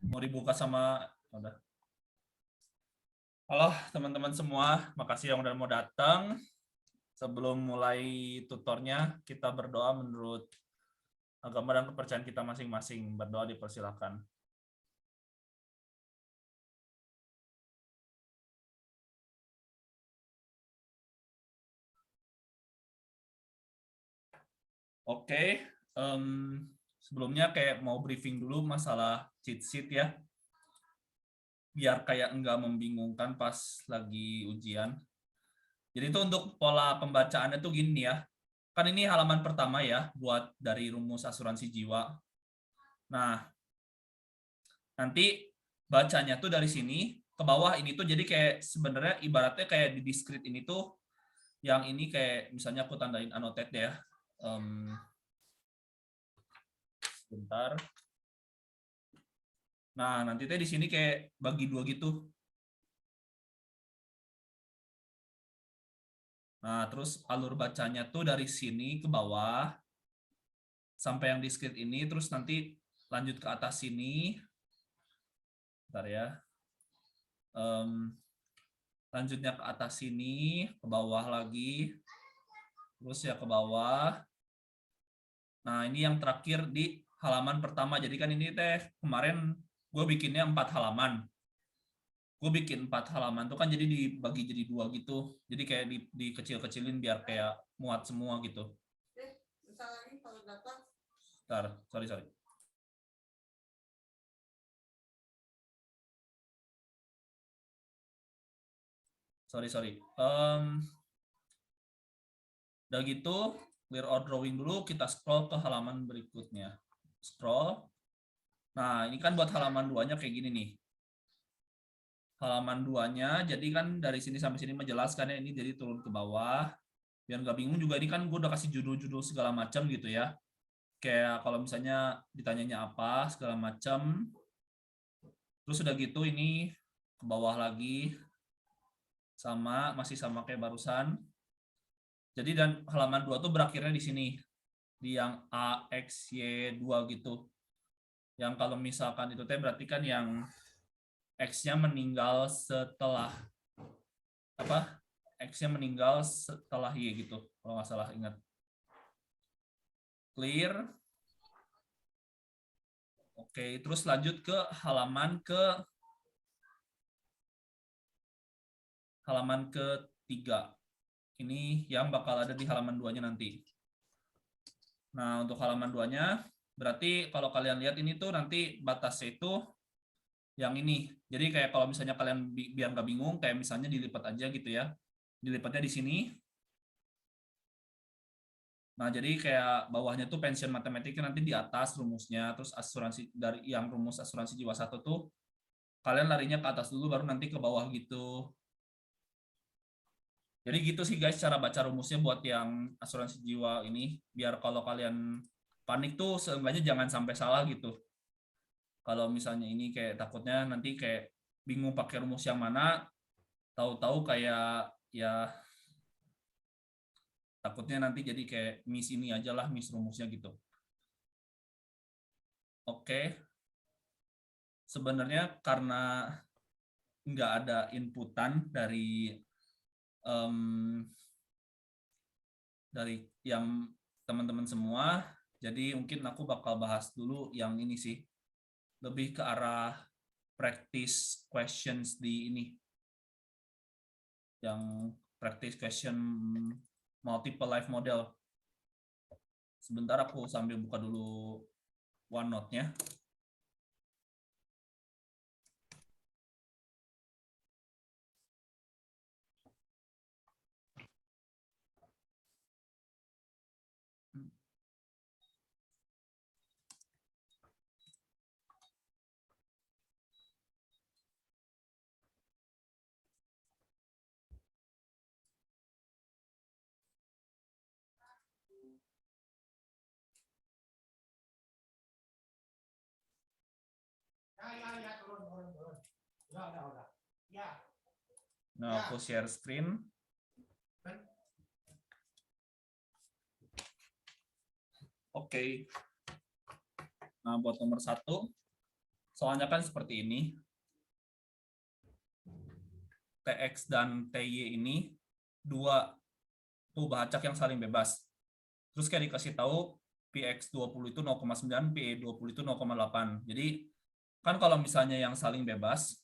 Mau dibuka sama udah. Halo teman-teman semua, makasih yang udah mau datang. Sebelum mulai tutornya, kita berdoa menurut agama dan kepercayaan kita masing-masing. Berdoa dipersilakan. Oke, sebelumnya kayak mau briefing dulu masalah cheat sheet ya, biar kayak enggak membingungkan pas lagi ujian. Jadi itu untuk pola pembacaannya tuh gini ya, kan ini halaman pertama ya buat dari rumus asuransi jiwa. Nah, nanti bacanya tuh dari sini ke bawah ini tuh jadi kayak sebenarnya ibaratnya kayak di discrete ini tuh yang ini kayak misalnya aku tandain annotate ya. Bentar. Nah, nanti teh di sini kayak bagi dua gitu. Nah, terus alur bacanya tuh dari sini ke bawah sampai yang discrete ini, terus nanti lanjut ke atas sini. Bentar ya. Lanjutnya ke atas sini, ke bawah lagi, terus ya ke bawah. Nah, ini yang terakhir di halaman pertama. Jadi kan ini teh kemarin gue bikinnya 4 halaman. Gue bikin 4 halaman tuh kan jadi dibagi jadi 2 gitu. Jadi kayak dikecil-kecilin biar kayak muat semua gitu. Bentar, sorry. Sorry. Udah gitu, clear out drawing dulu, kita scroll ke halaman berikutnya. Scroll. Nah, ini kan buat halaman 2-nya kayak gini nih. Halaman 2-nya, jadi kan dari sini sampai sini menjelaskannya ini jadi turun ke bawah. Biar nggak bingung juga, ini kan gue udah kasih judul-judul segala macam gitu ya. Kayak kalau misalnya ditanyanya apa, segala macam. Terus udah gitu ini ke bawah lagi. Masih sama kayak barusan. Jadi dan halaman 2 tuh berakhirnya di sini. Di yang A, X, Y, 2 gitu. Yang kalau misalkan itu teh berarti kan yang X-nya meninggal setelah apa? X-nya meninggal setelah Y gitu. Kalau nggak salah ingat. Clear. Oke, terus lanjut ke halaman ketiga. Ini yang bakal ada di halaman 2-nya nanti. Nah, untuk halaman 2-nya berarti kalau kalian lihat ini tuh nanti batasnya itu yang ini. Jadi kayak kalau misalnya kalian biar nggak bingung, kayak misalnya dilipat aja gitu ya. Dilipatnya di sini. Nah, jadi kayak bawahnya tuh pensiun matematika nanti di atas rumusnya, terus asuransi dari yang rumus asuransi jiwa satu tuh kalian larinya ke atas dulu baru nanti ke bawah gitu. Jadi gitu sih guys cara baca rumusnya buat yang asuransi jiwa ini biar kalau kalian panik tuh seenggaknya jangan sampai salah gitu. Kalau misalnya ini kayak takutnya nanti kayak bingung pakai rumus yang mana, tahu-tahu kayak ya takutnya nanti jadi kayak miss ini aja lah, miss rumusnya gitu. Oke, sebenarnya karena nggak ada inputan um, dari yang teman-teman semua, jadi mungkin aku bakal bahas dulu yang ini sih, lebih ke arah practice questions di ini, yang practice question multiple life model. Sebentar aku sambil buka dulu OneNote-nya. Nah, aku share screen. Oke. Nah, buat nomor 1, soalnya kan seperti ini. TX dan TY ini dua perubahan acak yang saling bebas. Terus kayak dikasih tahu PX20 itu 0,9, PE20 itu 0,8. Jadi kan kalau misalnya yang saling bebas,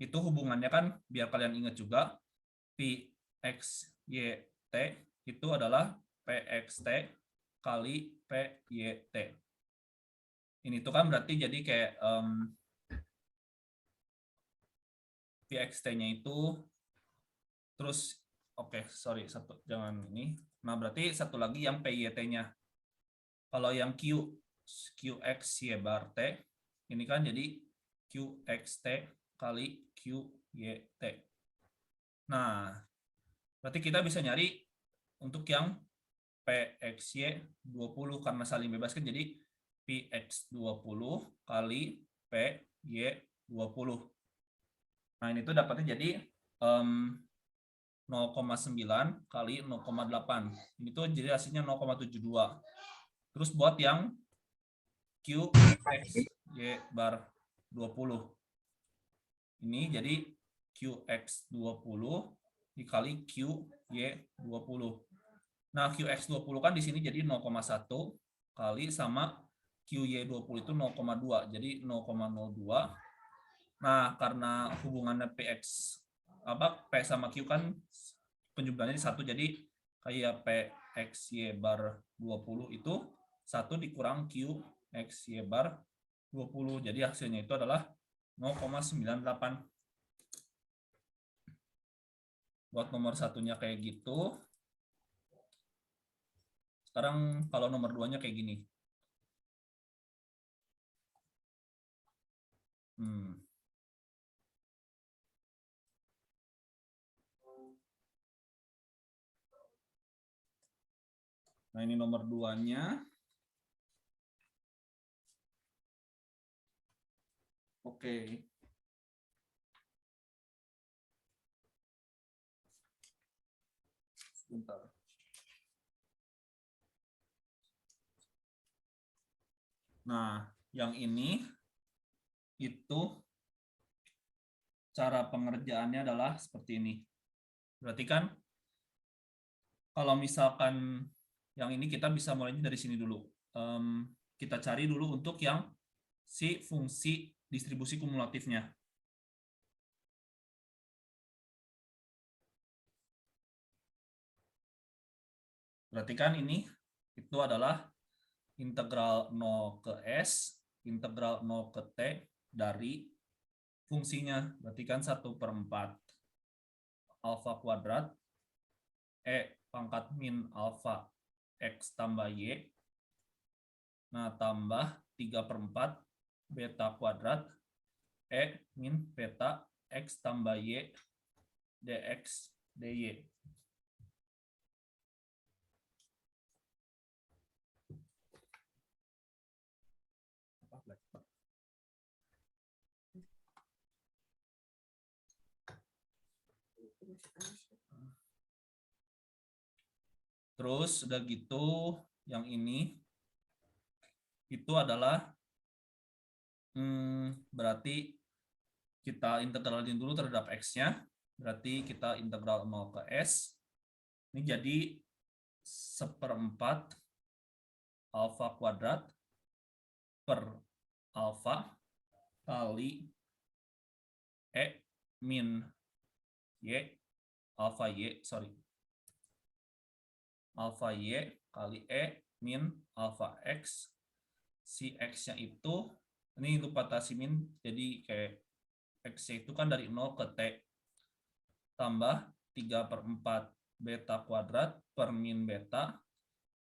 itu hubungannya kan biar kalian ingat juga, PXYT itu adalah PXT kali PYT. Ini tuh kan berarti jadi kayak PXT-nya itu terus sorry, satu jangan ini. Nah, berarti satu lagi yang PYT-nya. Kalau yang QX Y bar T, ini kan jadi QXT kali QYT. Nah, berarti kita bisa nyari untuk yang PXY 20 karena saling bebas kan, jadi PX20 kali PY20. Nah, ini tuh dapatnya jadi 0,9 kali 0,8. Ini tuh jadi hasilnya 0,72. Terus buat yang QXY bar 20. Ini jadi QX20 dikali QY20. Nah, QX20 kan di sini jadi 0,1 kali sama QY20 itu 0,2. Jadi 0,02. Nah, karena hubungannya P sama Q kan penjumlahannya di 1, jadi kayak PXY bar 20 itu 1 dikurang QXY bar 20. Jadi hasilnya itu adalah 0,98. Buat nomor satunya kayak gitu. Sekarang kalau nomor 2-nya kayak gini. Nah, ini nomor 2-nya. Oke. Sebentar. Nah, yang ini itu cara pengerjaannya adalah seperti ini. Berarti kan kalau misalkan yang ini kita bisa mulainya dari sini dulu. Kita cari dulu untuk yang si fungsi distribusi kumulatifnya. Berarti kan ini itu adalah integral 0 ke S, integral 0 ke T dari fungsinya. Berarti kan 1/4 alfa kuadrat E pangkat min alfa X tambah Y. Nah, tambah 3/4 beta kuadrat E min beta X tambah Y dx dy. Terus udah gitu yang ini itu adalah berarti kita integralin dulu terhadap X-nya. Berarti kita integral 0 ke S. Ini jadi 1/4 alfa kuadrat per alfa kali E min Y alfa Y, alfa Y kali E min alfa X. Si X-nya itu, ini untuk batasi min, jadi kayak X-nya itu kan dari 0 ke T. Tambah 3/4 beta kuadrat per min beta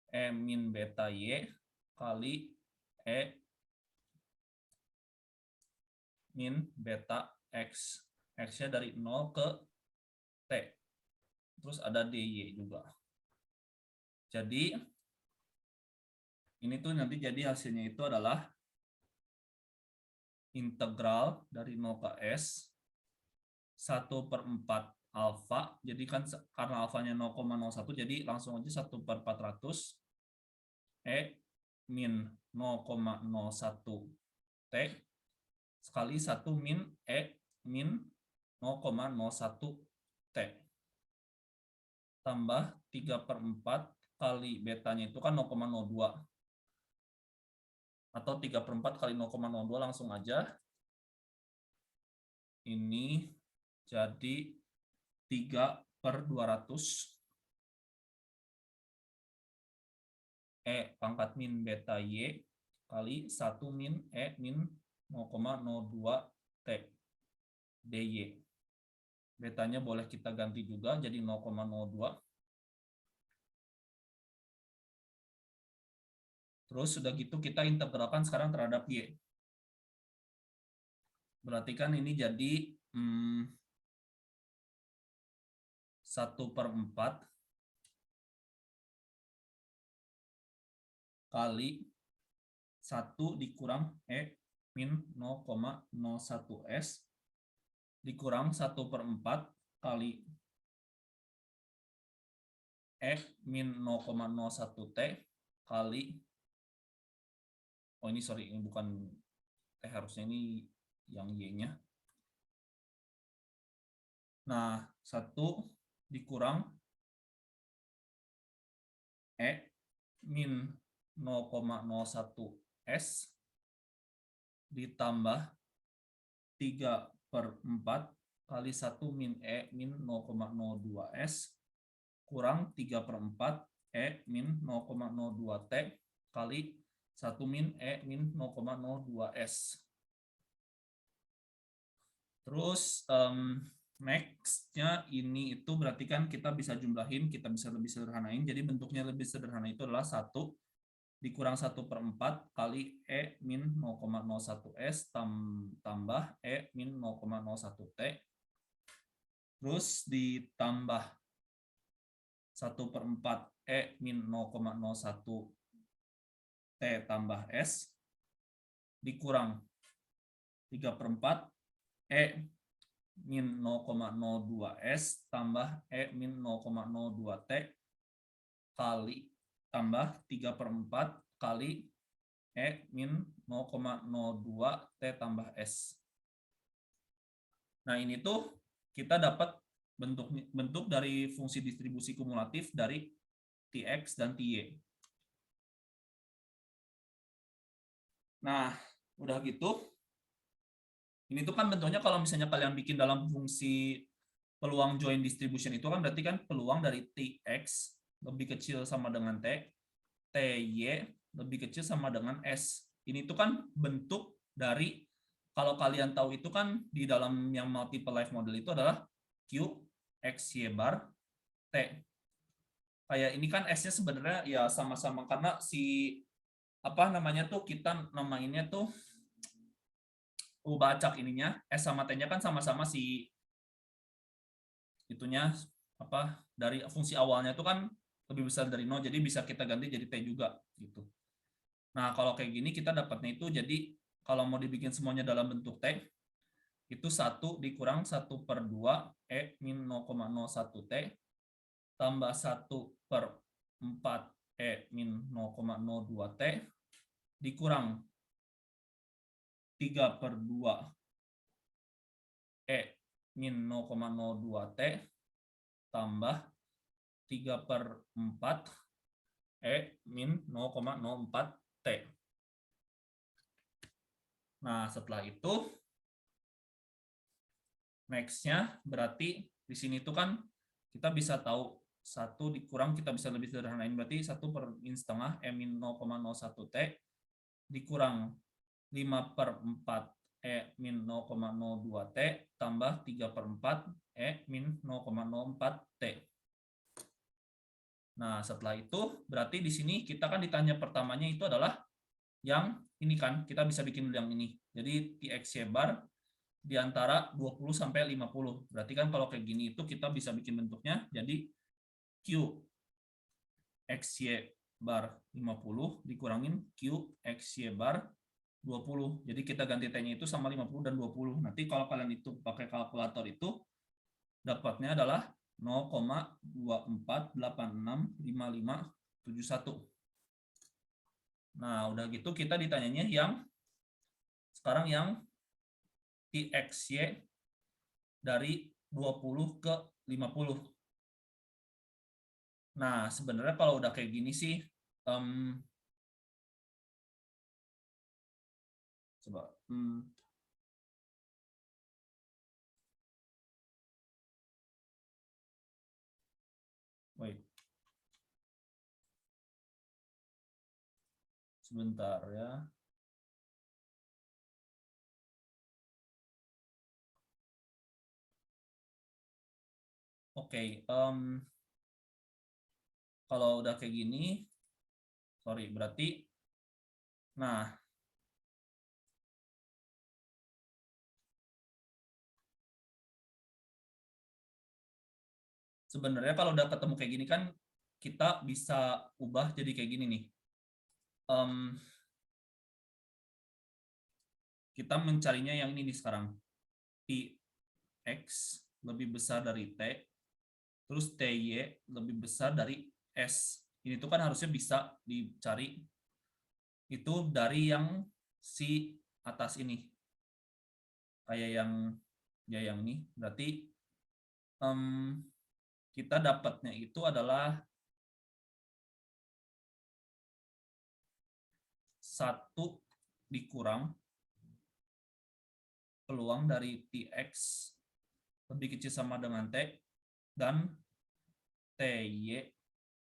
E min beta Y kali E min beta X. X-nya dari 0 ke T. Terus ada DY juga. Jadi, ini tuh nanti jadi hasilnya itu adalah integral dari 0 ke S 1/4 alfa. Jadi kan karena alfanya 0,01, jadi langsung aja 1/400 E min 0,01 T sekali 1 min E min 0,01 T tambah 3/4 kali betanya itu kan 0,02 atau 3/4 kali 0,02 langsung aja. Ini jadi 3/200 E pangkat min beta Y kali 1 min E min 0,02 T dy. Betanya boleh kita ganti juga jadi 0,02. Terus sudah gitu kita integralkan sekarang terhadap Y. Berarti kan ini jadi 1/4 kali 1 dikurang E min 0,01 S dikurang 1/4 kali E min 0,01 T kali, oh ini sorry, ini bukan T, harusnya ini yang Y-nya. Nah, 1 dikurang E min 0,01 S ditambah 3/4 kali 1 min E min 0,02 S kurang 3/4 E min 0,02 T kali 1 min E min 0,02 S. Terus next-nya ini itu berarti kan kita bisa jumlahin, kita bisa lebih sederhanain. Jadi bentuknya lebih sederhana itu adalah 1 dikurang 1/4 kali E min 0,01 S tambah E min 0,01 T. Terus ditambah 1/4 E min 0,01 T tambah S dikurang 3/4 E min 0,02 S tambah E min 0,02 T kali tambah 3/4 kali E min 0,02 T tambah S. Nah ini tuh kita dapat bentuk dari fungsi distribusi kumulatif dari Tx dan Ty. Nah, udah gitu. Ini tuh kan bentuknya kalau misalnya kalian bikin dalam fungsi peluang joint distribution itu kan berarti kan peluang dari Tx lebih kecil sama dengan T, Ty lebih kecil sama dengan S. Ini tuh kan bentuk dari, kalau kalian tahu itu kan di dalam yang multiple life model itu adalah Q, X, Y bar, T. Kayak ini kan S-nya sebenarnya ya sama-sama karena si apa namanya tuh kita namainnya tuh bacak ininya S sama T-nya kan sama-sama si itunya apa dari fungsi awalnya itu kan lebih besar dari 0 jadi bisa kita ganti jadi T juga gitu. Nah, kalau kayak gini kita dapatnya itu jadi kalau mau dibikin semuanya dalam bentuk T itu 1 dikurang 1/2 E min 0,01 T tambah 1/4 E min 0,02 T dikurang 3/2 E min 0,02 T tambah 3/4 E min 0,04 T. Nah, setelah itu next-nya berarti di sini tuh kan kita bisa tahu 1 dikurang, kita bisa lebih sederhanain berarti 1/n E min 0,01 T dikurang 5/4 E min 0,02 T tambah 3/4 E min 0,04 T. Nah, setelah itu berarti di sini kita kan ditanya pertamanya itu adalah yang ini kan, kita bisa bikin yang ini. Jadi Tx bar di antara 20 sampai 50. Berarti kan kalau kayak gini itu kita bisa bikin bentuknya jadi Q XY bar 50 dikurangin Q XY bar 20. Jadi kita ganti T-nya itu sama 50 dan 20. Nanti kalau kalian itu pakai kalkulator itu dapatnya adalah 0,24865571. Nah, udah gitu kita ditanyanya yang sekarang yang TXY dari 20 ke 50. Nah, sebenarnya kalau udah kayak gini sih, coba, wait, sebentar ya. Oke, kalau udah kayak gini, sorry, berarti, nah, sebenarnya kalau udah ketemu kayak gini kan, kita bisa ubah jadi kayak gini nih. Kita mencarinya yang ini nih sekarang. Tx lebih besar dari T, terus Ty lebih besar dari S. Ini tuh kan harusnya bisa dicari itu dari yang si atas ini. Kayak yang ya yang ini. Berarti kita dapatnya itu adalah 1 dikurang peluang dari Tx lebih kecil sama dengan T dan Ty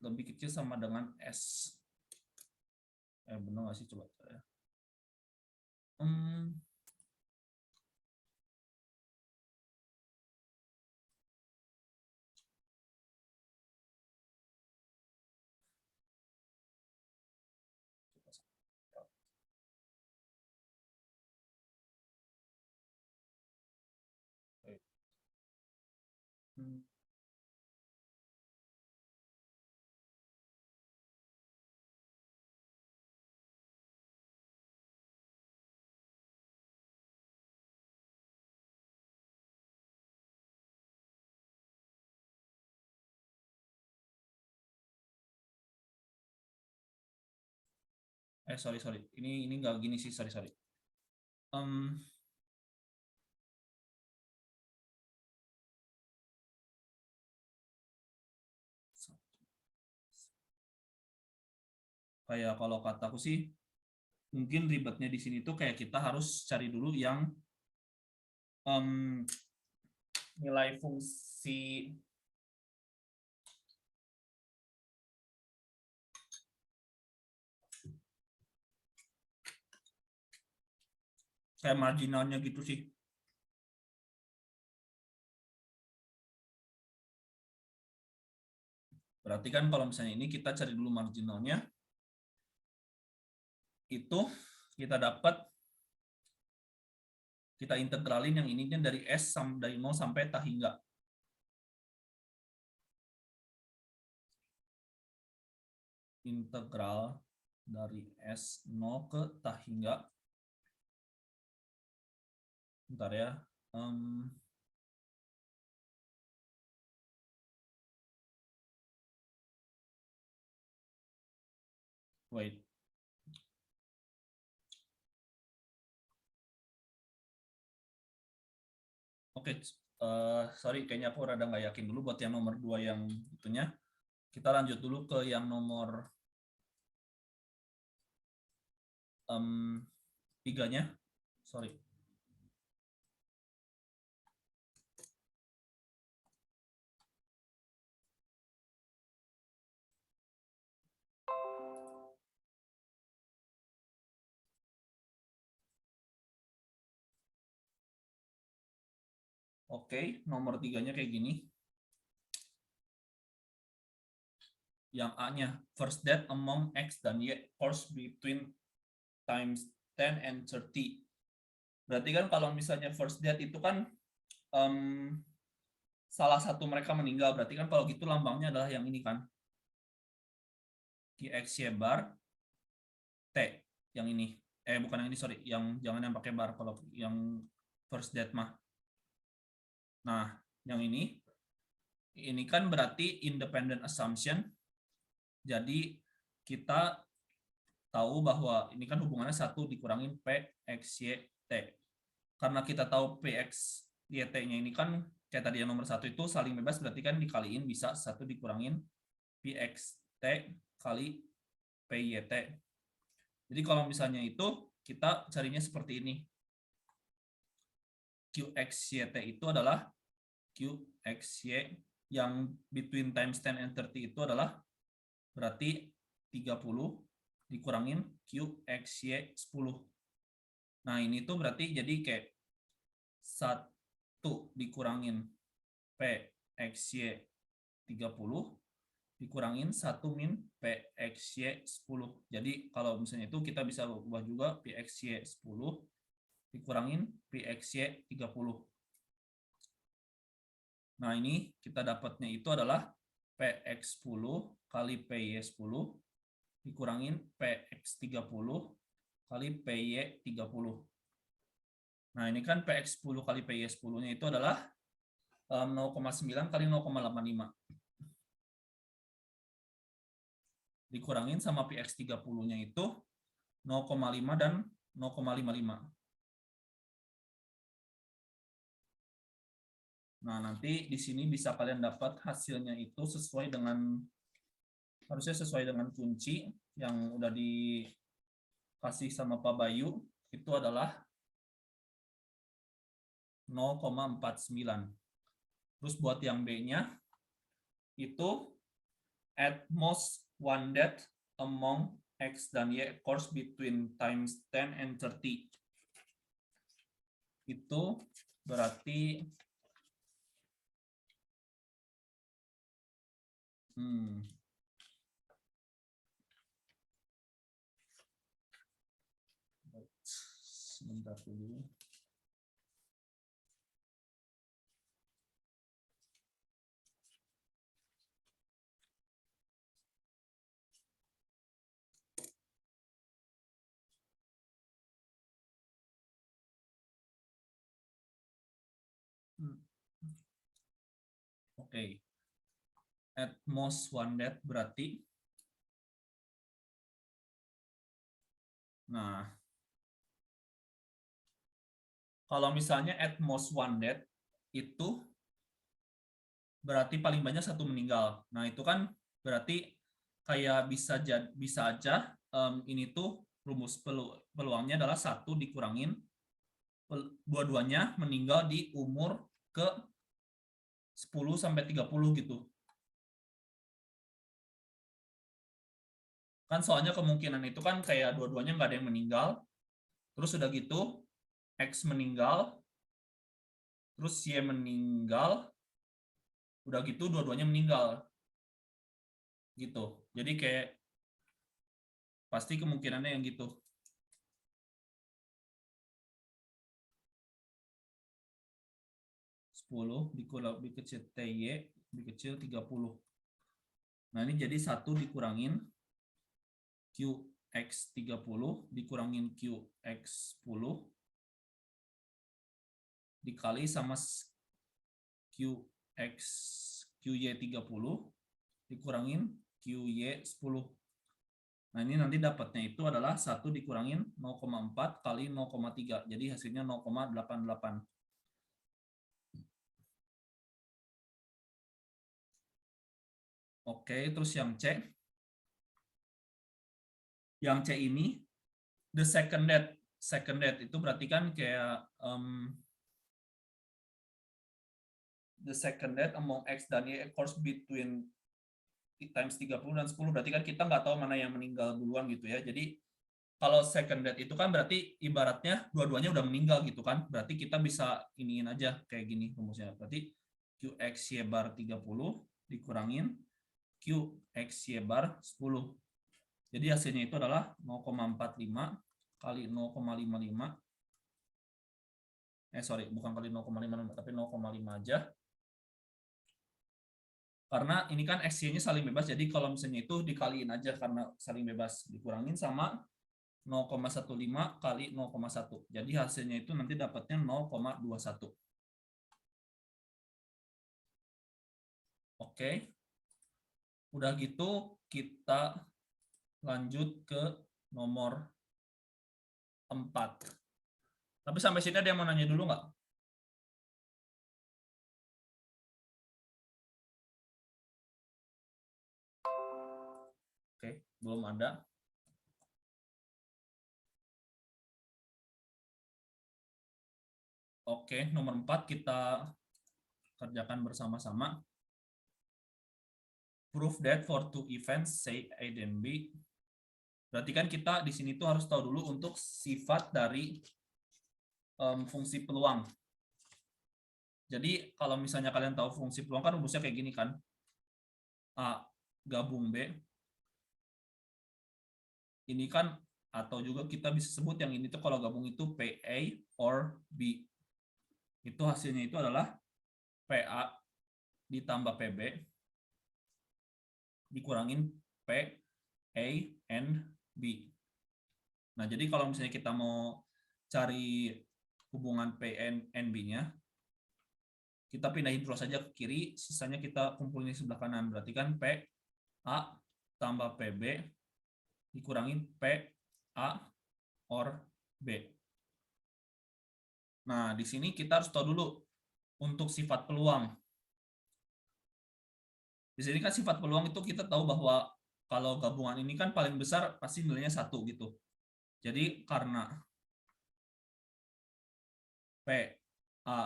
lebih kecil sama dengan S. Benar nggak sih? Coba ya. Sorry. Ini nggak gini sih, sorry. Kayak kalau kataku sih, mungkin ribetnya di sini tuh kayak kita harus cari dulu yang nilai fungsi kayak marginalnya gitu sih. Berarti kan kalau misalnya ini kita cari dulu marginalnya, itu kita dapat, kita integralin yang ininya dari S dari 0 sampai tak hingga. Integral dari S0 ke tak hingga. Bentar ya. Wait. Oke, sorry, kayaknya aku rada nggak yakin dulu buat yang nomor 2 yang itunya. Kita lanjut dulu ke yang nomor 3-nya. Sorry. Oke, nomor 3-nya kayak gini. Yang A-nya, first date among X dan Y, course between times 10 and 30. Berarti kan kalau misalnya first date itu kan salah satu mereka meninggal. Berarti kan kalau gitu lambangnya adalah yang ini kan. XY bar T. Yang ini. Bukan yang ini, sorry. Yang jangan yang pakai bar. Kalau yang first date mah. Nah, yang ini kan berarti independent assumption. Jadi kita tahu bahwa ini kan hubungannya 1 dikurangin PXYT. Karena kita tahu PXYT-nya ini kan kayak tadi yang nomor 1 itu saling bebas, berarti kan dikaliin bisa 1 dikurangin PXT kali PYT. Jadi kalau misalnya itu kita carinya seperti ini. QXYT itu adalah QXY yang between times 10 and 30 itu adalah berarti 30 dikurangin QXY 10. Nah, ini tuh berarti jadi kayak 1 dikurangin PXY 30 dikurangin 1 min PXY 10. Jadi kalau misalnya itu kita bisa ubah juga PXY 10 dikurangin PXY 30. Nah, ini kita dapatnya itu adalah PX10 kali PY10 dikurangin PX30 kali PY30. Nah, ini kan PX10 kali PY10-nya itu adalah 0,9 kali 0,85. Dikurangin sama PX30-nya itu 0,5 dan 0,55. Nah, nanti di sini bisa kalian dapat hasilnya itu sesuai dengan, harusnya sesuai dengan kunci yang udah dikasih sama Pak Bayu, itu adalah 0,49. Terus buat yang B-nya, itu at most one death among X dan Y occurs between times 10 and 30. Itu berarti sebentar dulu. Oke. At most one death berarti, nah, kalau misalnya at most one death itu berarti paling banyak 1 meninggal. Nah, itu kan berarti kayak bisa aja ini tuh rumus peluangnya adalah 1 dikurangin dua-duanya meninggal di umur ke 10 sampai 30 gitu. Kan soalnya kemungkinan itu kan kayak dua-duanya nggak ada yang meninggal. Terus udah gitu X meninggal, terus Y meninggal, udah gitu dua-duanya meninggal. Gitu. Jadi kayak pasti kemungkinannya yang gitu. 10 dikecil TY dikecil 30. Nah, ini jadi 1 dikurangin QX30 dikurangin QX10 dikali sama QY30 dikurangin QY10. Nah, ini nanti dapatnya itu adalah 1 dikurangin 0,4 kali 0,3. Jadi hasilnya 0,88. Oke, terus yang C. Yang C ini, the second death. Second death itu berarti kan kayak the second death among X dan Y occurs between times 30 dan 10. Berarti kan kita nggak tahu mana yang meninggal duluan gitu ya. Jadi kalau second death itu kan berarti ibaratnya dua-duanya udah meninggal gitu kan. Berarti kita bisa iniin aja kayak gini rumusnya. Berarti QXY bar 30 dikurangin QXY bar 10. Jadi hasilnya itu adalah 0,45 kali 0,55. Sorry, bukan kali 0,55 tapi 0,5 aja. Karena ini kan XY-nya saling bebas, jadi kalau misalnya itu dikaliin aja karena saling bebas, dikurangin sama 0,15 kali 0,1. Jadi hasilnya itu nanti dapatnya 0,21. Oke. Udah gitu kita lanjut ke nomor 4. Tapi sampai sini ada yang mau nanya dulu nggak? Oke, belum ada. Oke, nomor 4 kita kerjakan bersama-sama. Prove that for two events, say A dan B. Berarti kan kita di sini tuh harus tahu dulu untuk sifat dari fungsi peluang. Jadi kalau misalnya kalian tahu fungsi peluang kan rumusnya kayak gini kan. A gabung B. Ini kan atau juga kita bisa sebut yang ini tuh kalau gabung itu PA or B. Itu hasilnya itu adalah PA ditambah PB dikurangin PA and B. Nah, jadi kalau misalnya kita mau cari hubungan P and B-nya, kita pindahin terus saja ke kiri, sisanya kita kumpulin di sebelah kanan. Berarti kan PA tambah PB dikurangin PA or B. Nah, di sini kita harus tahu dulu untuk sifat peluang. Di sini kan sifat peluang itu kita tahu bahwa kalau gabungan ini kan paling besar pasti nilainya 1 gitu. Jadi karena PA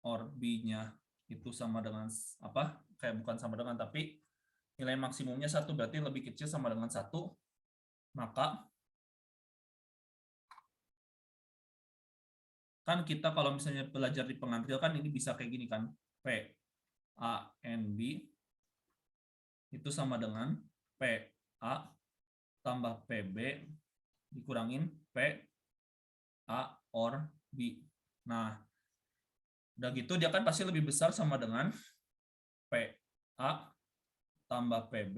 or B-nya itu sama dengan apa? Kayak bukan sama dengan, tapi nilai maksimumnya 1 berarti lebih kecil sama dengan 1, maka kan kita kalau misalnya belajar di pengantil kan ini bisa kayak gini kan, PA and B itu sama dengan PA tambah PB dikurangin PA or B. Nah, udah gitu dia kan pasti lebih besar sama dengan PA tambah PB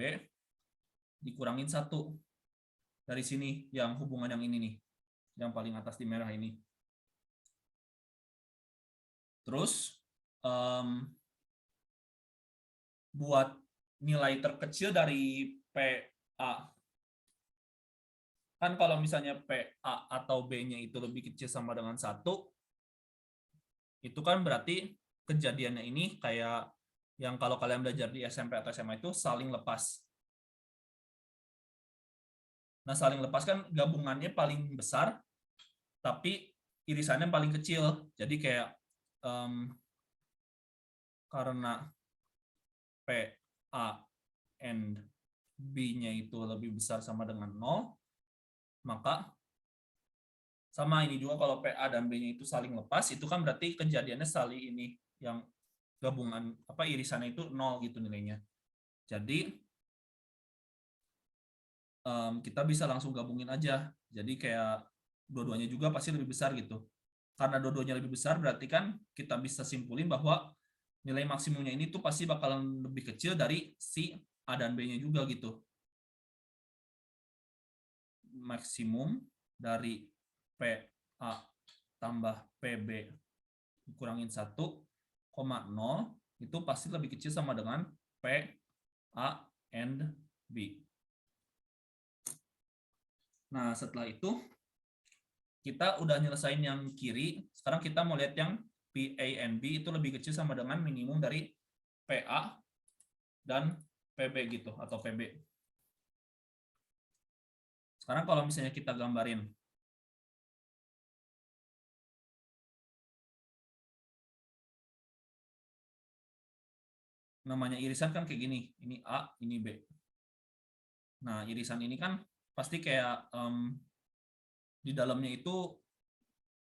dikurangin 1. Dari sini yang hubungan yang ini nih, yang paling atas di merah ini. Terus buat nilai terkecil dari PA, kan kalau misalnya PA atau B-nya itu lebih kecil sama dengan 1, itu kan berarti kejadiannya ini kayak yang kalau kalian belajar di SMP atau SMA itu saling lepas. Nah, saling lepas kan gabungannya paling besar, tapi irisannya paling kecil. Jadi kayak karena PA and B-nya itu lebih besar sama dengan 0, maka sama ini juga kalau PA dan B-nya itu saling lepas, itu kan berarti kejadiannya saling ini, yang gabungan apa irisannya itu 0 gitu nilainya. Jadi kita bisa langsung gabungin aja. Jadi kayak dua-duanya juga pasti lebih besar gitu. Karena dua-duanya lebih besar berarti kan kita bisa simpulin bahwa nilai maksimumnya ini tuh pasti bakalan lebih kecil dari si A dan B-nya juga gitu. Maksimum dari PA tambah PB dikurangin 1,0 itu pasti lebih kecil sama dengan PA and B. Nah, setelah itu kita udah nyelesain yang kiri, sekarang kita mau lihat yang PA and B itu lebih kecil sama dengan minimum dari PA dan PB gitu, atau PB. Sekarang kalau misalnya kita gambarin, namanya irisan kan kayak gini, ini A, ini B. Nah, irisan ini kan pasti kayak di dalamnya itu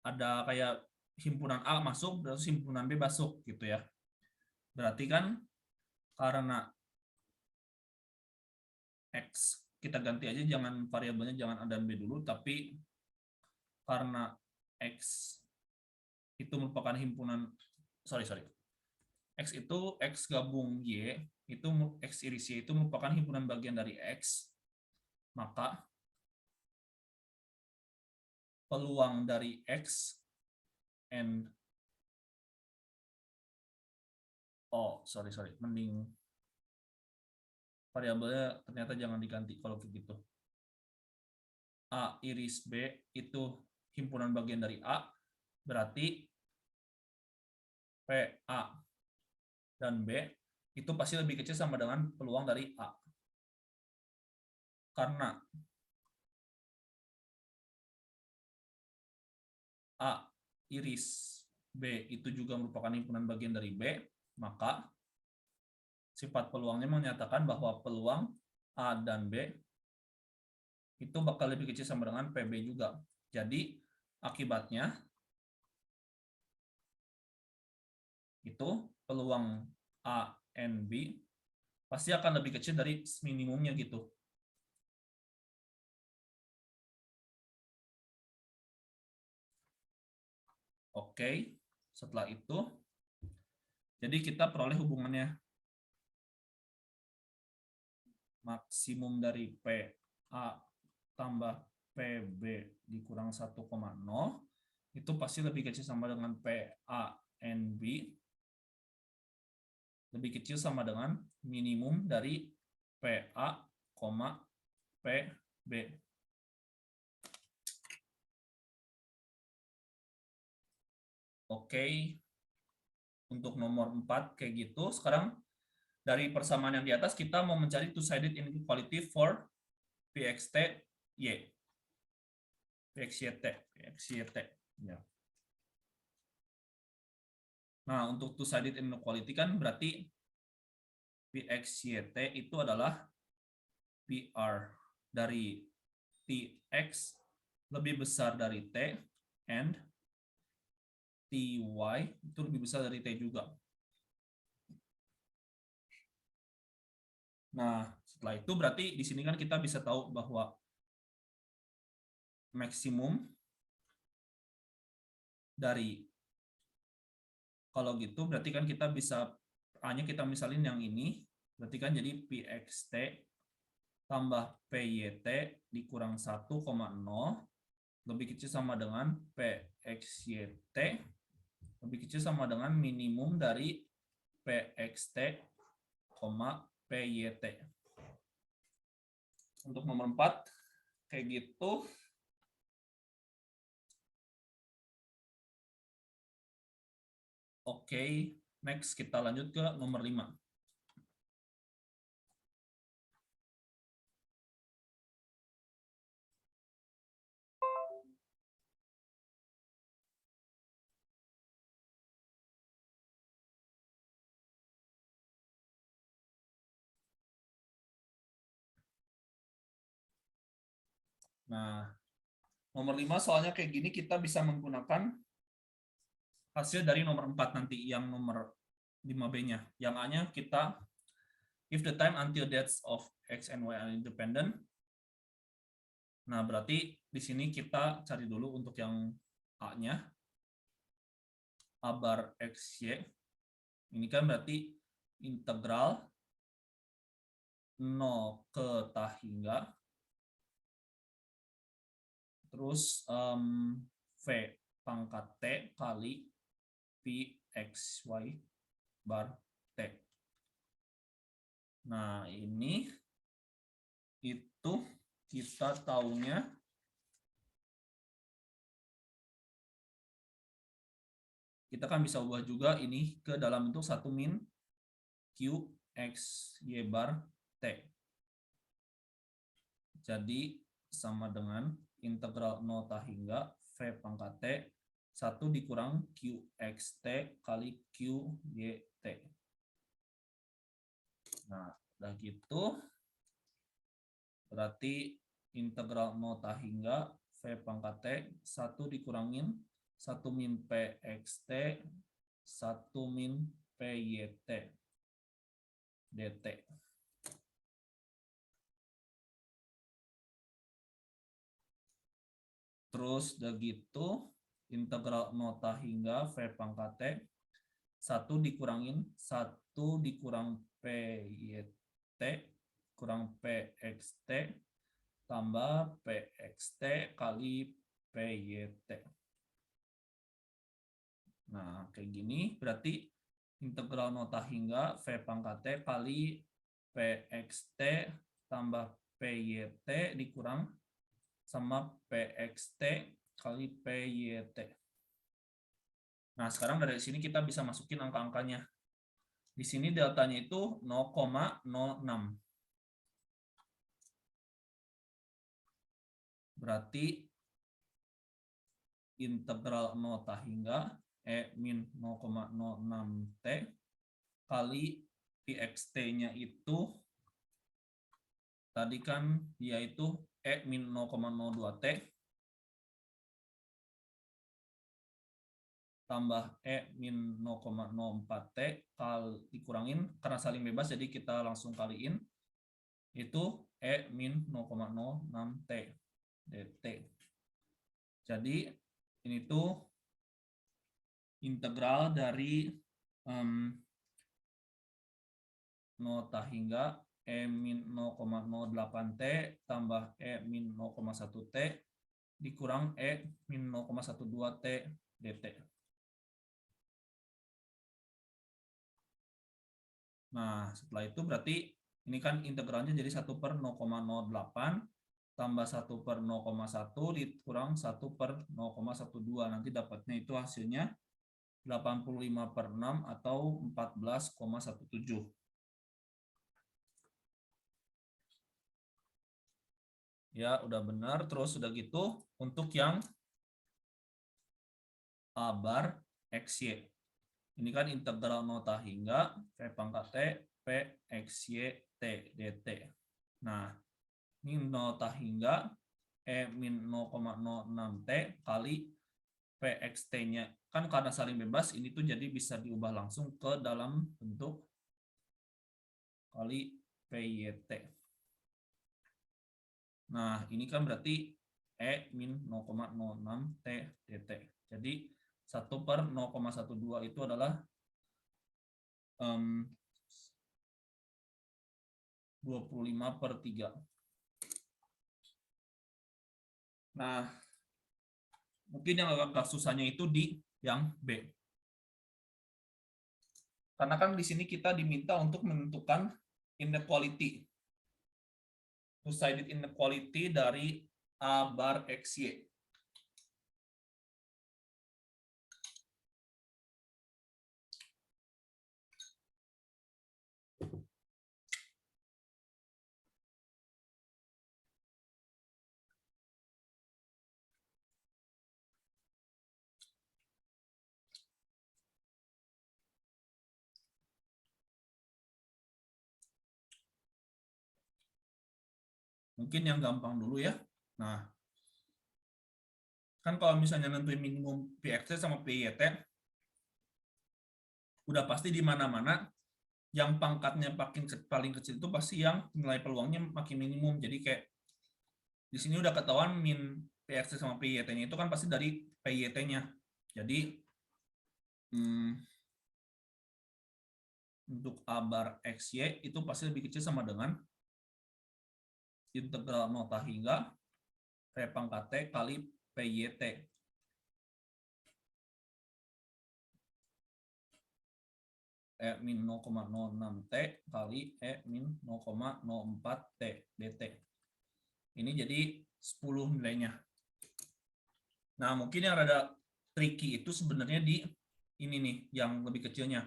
ada kayak himpunan A masuk, terus himpunan B masuk gitu ya. Berarti kan karena X, kita ganti aja, jangan variabelnya jangan A dan B dulu, tapi karena X itu merupakan himpunan, sorry, X itu X gabung Y, itu X iris Y itu merupakan himpunan bagian dari X, maka peluang dari X and sorry, mending variabelnya ternyata jangan diganti kalau begitu. A iris B itu himpunan bagian dari A, berarti PA dan B itu pasti lebih kecil sama dengan peluang dari A. Karena A iris B itu juga merupakan himpunan bagian dari B, maka sifat peluangnya menyatakan bahwa peluang A dan B itu bakal lebih kecil sama dengan PB juga. Jadi akibatnya itu peluang A and B pasti akan lebih kecil dari minimumnya gitu. Oke, setelah itu jadi kita peroleh hubungannya maksimum dari PA tambah PB dikurang 1,0 itu pasti lebih kecil sama dengan PA and B lebih kecil sama dengan minimum dari PA, PB. Oke, untuk nomor 4 kayak gitu. Sekarang dari persamaan yang di atas kita mau mencari two-sided inequality for PXT Y. PXYT. Ya. Nah, untuk two-sided inequality kan berarti PXYT itu adalah PR dari TX lebih besar dari T and TY itu lebih besar dari T juga. Nah, setelah itu berarti di sini kan kita bisa tahu bahwa maksimum dari kalau gitu berarti kan kita bisa hanya kita misalin yang ini berarti kan jadi PXT tambah PYT dikurang 1,0 lebih kecil sama dengan PXYT lebih kecil sama dengan minimum dari PXT, PYT. Untuk nomor 4 kayak gitu. Oke, next kita lanjut ke nomor 5. Nah, nomor 5 soalnya kayak gini kita bisa menggunakan hasil dari nomor 4 nanti yang nomor 5B-nya. Yang A-nya kita if the time until dates of X and Y are independent. Nah, berarti di sini kita cari dulu untuk yang A-nya. A bar XY. Ini kan berarti integral 0 ke tah hingga terus V pangkat T kali P X Y bar T. Nah, ini itu kita taunya kita kan bisa ubah juga ini ke dalam bentuk 1 min Q X Y bar T. Jadi sama dengan integral 0 tah hingga V pangkat T 1 dikurang QXT kali QYT. Nah, udah gitu berarti integral 0 tah hingga V pangkat T 1 dikurangin 1 min PXT 1 min PYT dt. Terus udah gitu integral 0 tah hingga V pangkat T 1 dikurangin 1 dikurang PYT kurang PXT tambah PXT kali PYT. Nah, kayak gini berarti integral 0 tah hingga V pangkat T kali PXT tambah PYT dikurang sama PXT kali PYT. Nah, sekarang dari sini kita bisa masukin angka-angkanya. Di sini deltanya itu 0,06. Berarti integral 0 hingga E min 0,06T kali PXT-nya itu tadi kan yaitu E min 0,02T tambah E min 0,04T kali dikurangin karena saling bebas jadi kita langsung kaliin itu E min 0,06T dt. Jadi ini tuh integral dari 0 hingga E min 0,08T tambah E min 0,1T dikurang E min 0,12T dt. Nah, setelah itu berarti ini kan integralnya jadi 1 per 0,08 tambah 1 per 0,1 dikurang 1 per 0,12. Nanti dapatnya itu hasilnya 85 per 6 atau 14,17. Ya, udah benar. Terus udah gitu, untuk yang A bar XY. Ini kan integral 0 hingga V pangkat T P XY T dt. Nah, ini 0 hingga E min 0,06T kali PXT-nya. Kan karena saling bebas, ini tuh jadi bisa diubah langsung ke dalam bentuk kali PYT. Nah, ini kan berarti E min 0,06T dt. Jadi 1 per 0,12 itu adalah 25 per 3. Nah, mungkin yang agak susahnya itu di yang B. Karena kan di sini kita diminta untuk menentukan inequality. Two-sided inequality dari A bar XY. Mungkin yang gampang dulu ya. Nah, kan kalau misalnya nentuin minimum PXT sama PYT, udah pasti di mana-mana yang pangkatnya paling kecil itu pasti yang nilai peluangnya makin minimum. Jadi kayak di sini udah ketahuan min PXT sama PYT-nya itu kan pasti dari PYT-nya. Jadi untuk A bar XY itu pasti lebih kecil sama dengan integral 0 hingga V pangkat T kali PYT. E min 0,06T kali E min 0,04T dt. Ini jadi 10 nilainya. Nah, mungkin yang rada tricky itu sebenarnya di ini nih, yang lebih kecilnya.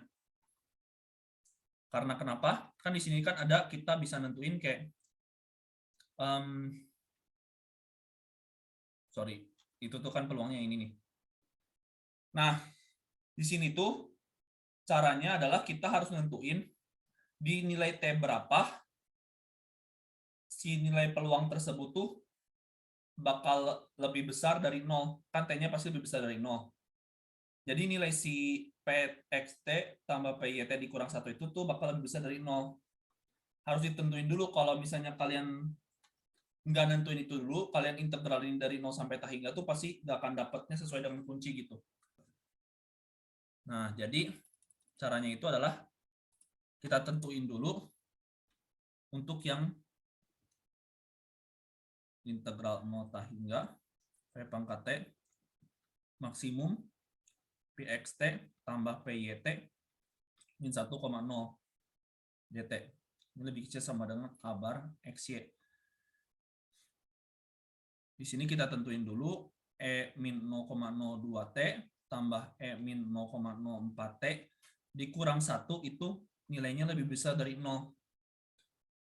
Karena kenapa? Kan di sini kan ada kita bisa nentuin kayak sorry, itu tuh kan peluangnya ini nih. Nah, di sini tuh caranya adalah kita harus nentuin di nilai T berapa si nilai peluang tersebut tuh bakal lebih besar dari 0. Kan T-nya pasti lebih besar dari 0. Jadi nilai si PXT tambah PYT dikurang 1 itu tuh bakal lebih besar dari 0. Harus ditentuin dulu kalau misalnya kalian nggak nentuin itu dulu, kalian integralin dari 0 sampai T hingga tuh pasti nggak akan dapatnya sesuai dengan kunci gitu. Nah, jadi caranya itu adalah kita tentuin dulu untuk yang integral 0 hingga V pangkat T maksimum PXT tambah PYT min 1,0 dt. Ini lebih kecil sama dengan A bar XY. Di sini kita tentuin dulu E min 0,02T tambah E min 0,04T dikurang 1 itu nilainya lebih besar dari 0.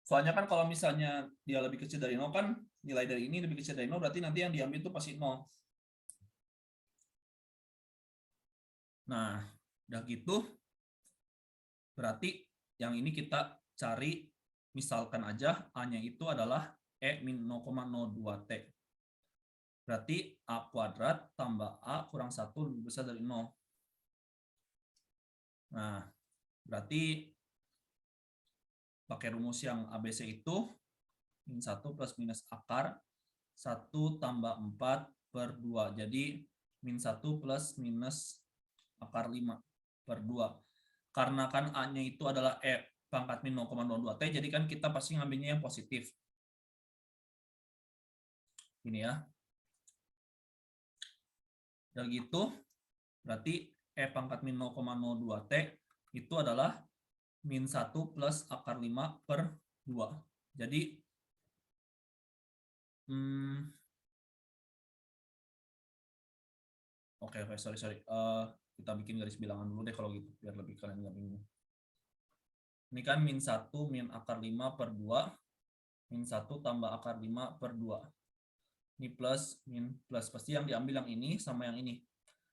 Soalnya kan kalau misalnya dia lebih kecil dari 0 kan nilai dari ini lebih kecil dari 0 berarti nanti yang diambil itu pasti 0. Nah, udah gitu berarti yang ini kita cari misalkan aja A-nya itu adalah E min 0,02T. Berarti A kuadrat tambah A kurang 1 lebih besar dari 0. Nah, berarti pakai rumus yang ABC itu min 1 plus minus akar 1 tambah 4 per 2. Jadi min 1 plus minus akar 5 per 2. Karena kan A-nya itu adalah E pangkat min 0,02T, jadi kan kita pasti ngambilnya yang positif. Ini ya. Dan gitu, berarti E pangkat min 0,02T itu adalah min 1 plus akar 5 per 2. Jadi, oke, sorry. Kita bikin garis bilangan dulu deh kalau gitu, biar lebih kalian nggak bingung. Ini kan min 1 min akar 5 per 2, min 1 tambah akar 5 per 2. Ini plus, min, plus. Pasti yang diambil yang ini sama yang ini.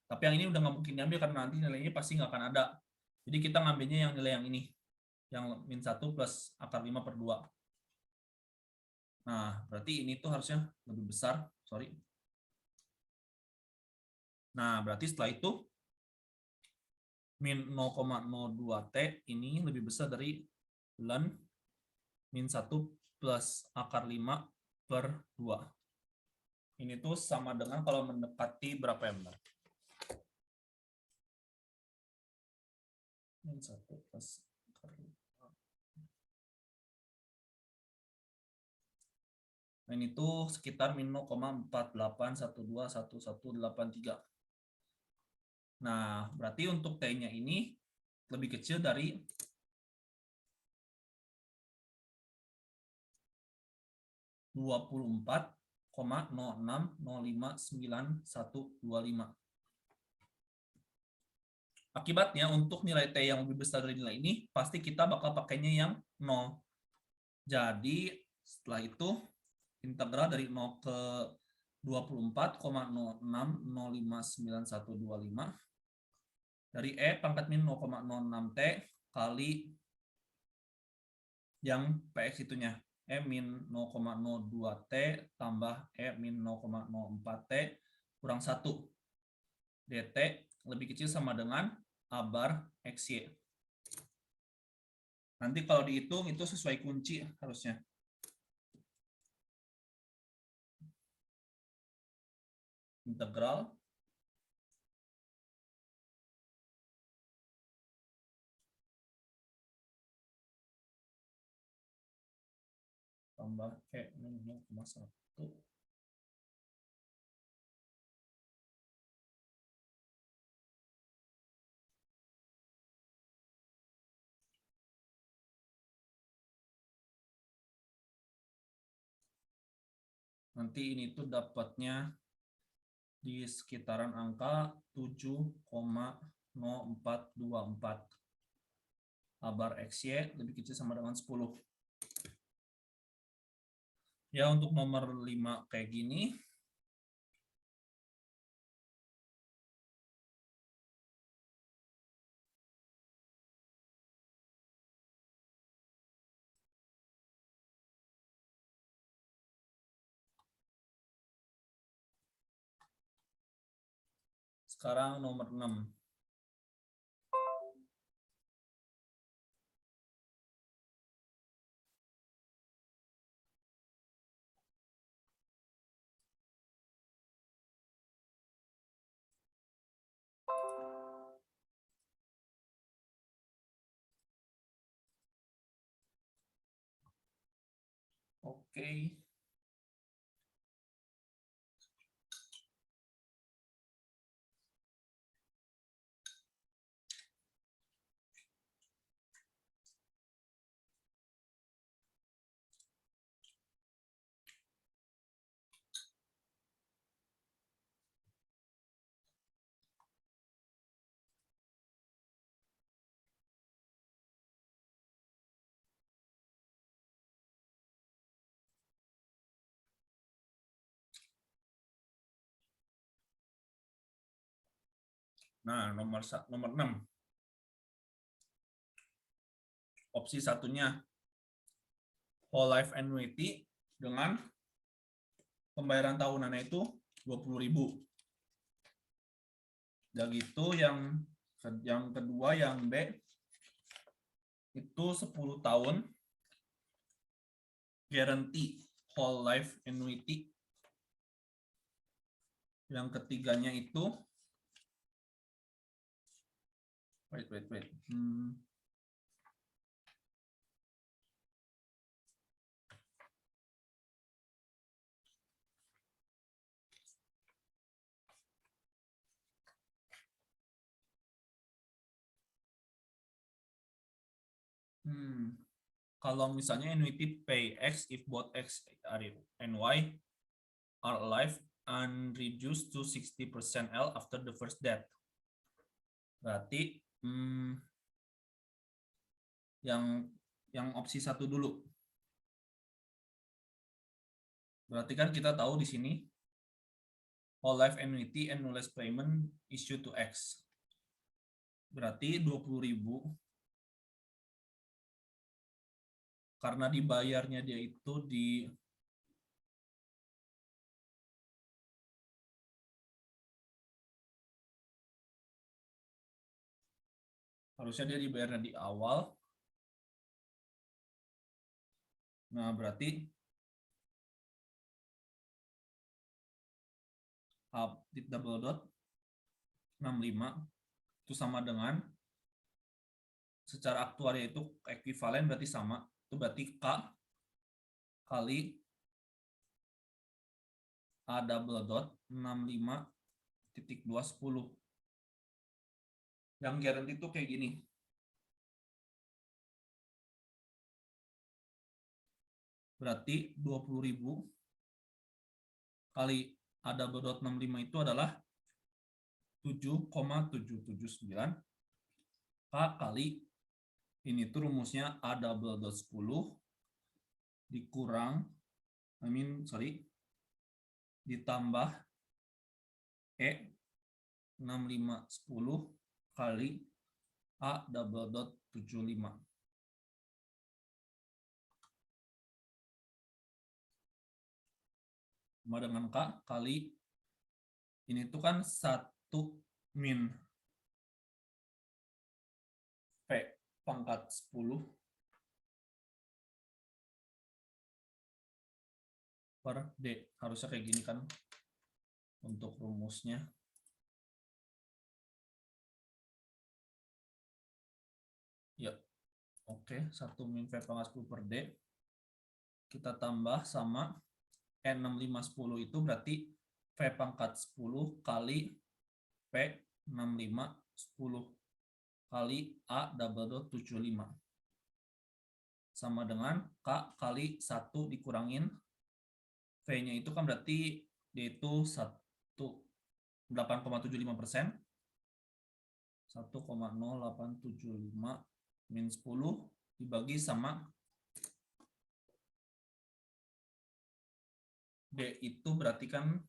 Tapi yang ini udah nggak mungkin diambil karena nanti nilainya pasti nggak akan ada. Jadi kita ngambilnya yang nilai yang ini. Yang min 1 plus akar 5 per 2. Nah, berarti ini tuh harusnya lebih besar. Sorry. Nah, berarti setelah itu min 0,02T ini lebih besar dari ln min 1 plus akar 5 per 2. Ini tuh sama dengan kalau mendekati berapa ya benar? Min 1 plus akar 5. Nah, ini tuh sekitar min 0,48121183. Nah, berarti untuk T-nya ini lebih kecil dari 24,06059125. Akibatnya untuk nilai T yang lebih besar dari nilai ini, pasti kita bakal pakainya yang 0. Jadi, setelah itu, integral dari 0 ke 24,06059125 dari E pangkat min 0,06T kali yang PX itunya. E min 0,02T tambah E min 0,04T kurang 1. DT lebih kecil sama dengan A bar XY. Nanti kalau dihitung itu sesuai kunci harusnya. Integral tambah E min 0,1 nanti ini tuh dapatnya di sekitaran angka 7,0424. A bar XY lebih kecil sama dengan 10. Ya, untuk nomor 5 kayak gini. Sekarang nomor 6. Oke. Nah, nomor 6. Opsi satunya whole life annuity dengan pembayaran tahunannya itu 20.000. Dan gitu yang kedua yang B itu 10 tahun guarantee whole life annuity. Yang ketiganya itu wait. Kalau misalnya annuity pay X if both X and Y are alive and reduced to 60% L after the first death. Berarti yang opsi satu dulu. Berarti kan kita tahu di sini whole life annuity and knowledge payment issue to X. Berarti 20.000 karena dibayarnya dia itu di harusnya dia dibayarnya di awal. Nah, berarti double dot 65 itu sama dengan secara aktuaria itu ekuivalen berarti sama. Itu berarti K kali A double dot 65.210. Yang guarantee itu kayak gini. Berarti 20.000 kali A double dot 65 itu adalah 7,779 K kali ini tuh rumusnya A double dot 10 dikurang ditambah E 6510 kali A double dot 75 sama dengan K kali ini tuh kan 1 min P pangkat 10 per D. Harusnya kayak gini kan untuk rumusnya. Ya, oke. 1 min V pangkat 10 per D. Kita tambah sama E6510 itu berarti V pangkat 10 kali P 6510 kali A double dot 75 sama dengan K kali 1 dikurangin V-nya itu kan berarti dia itu 8,75%. 1,0875 min 10 dibagi sama D itu berarti kan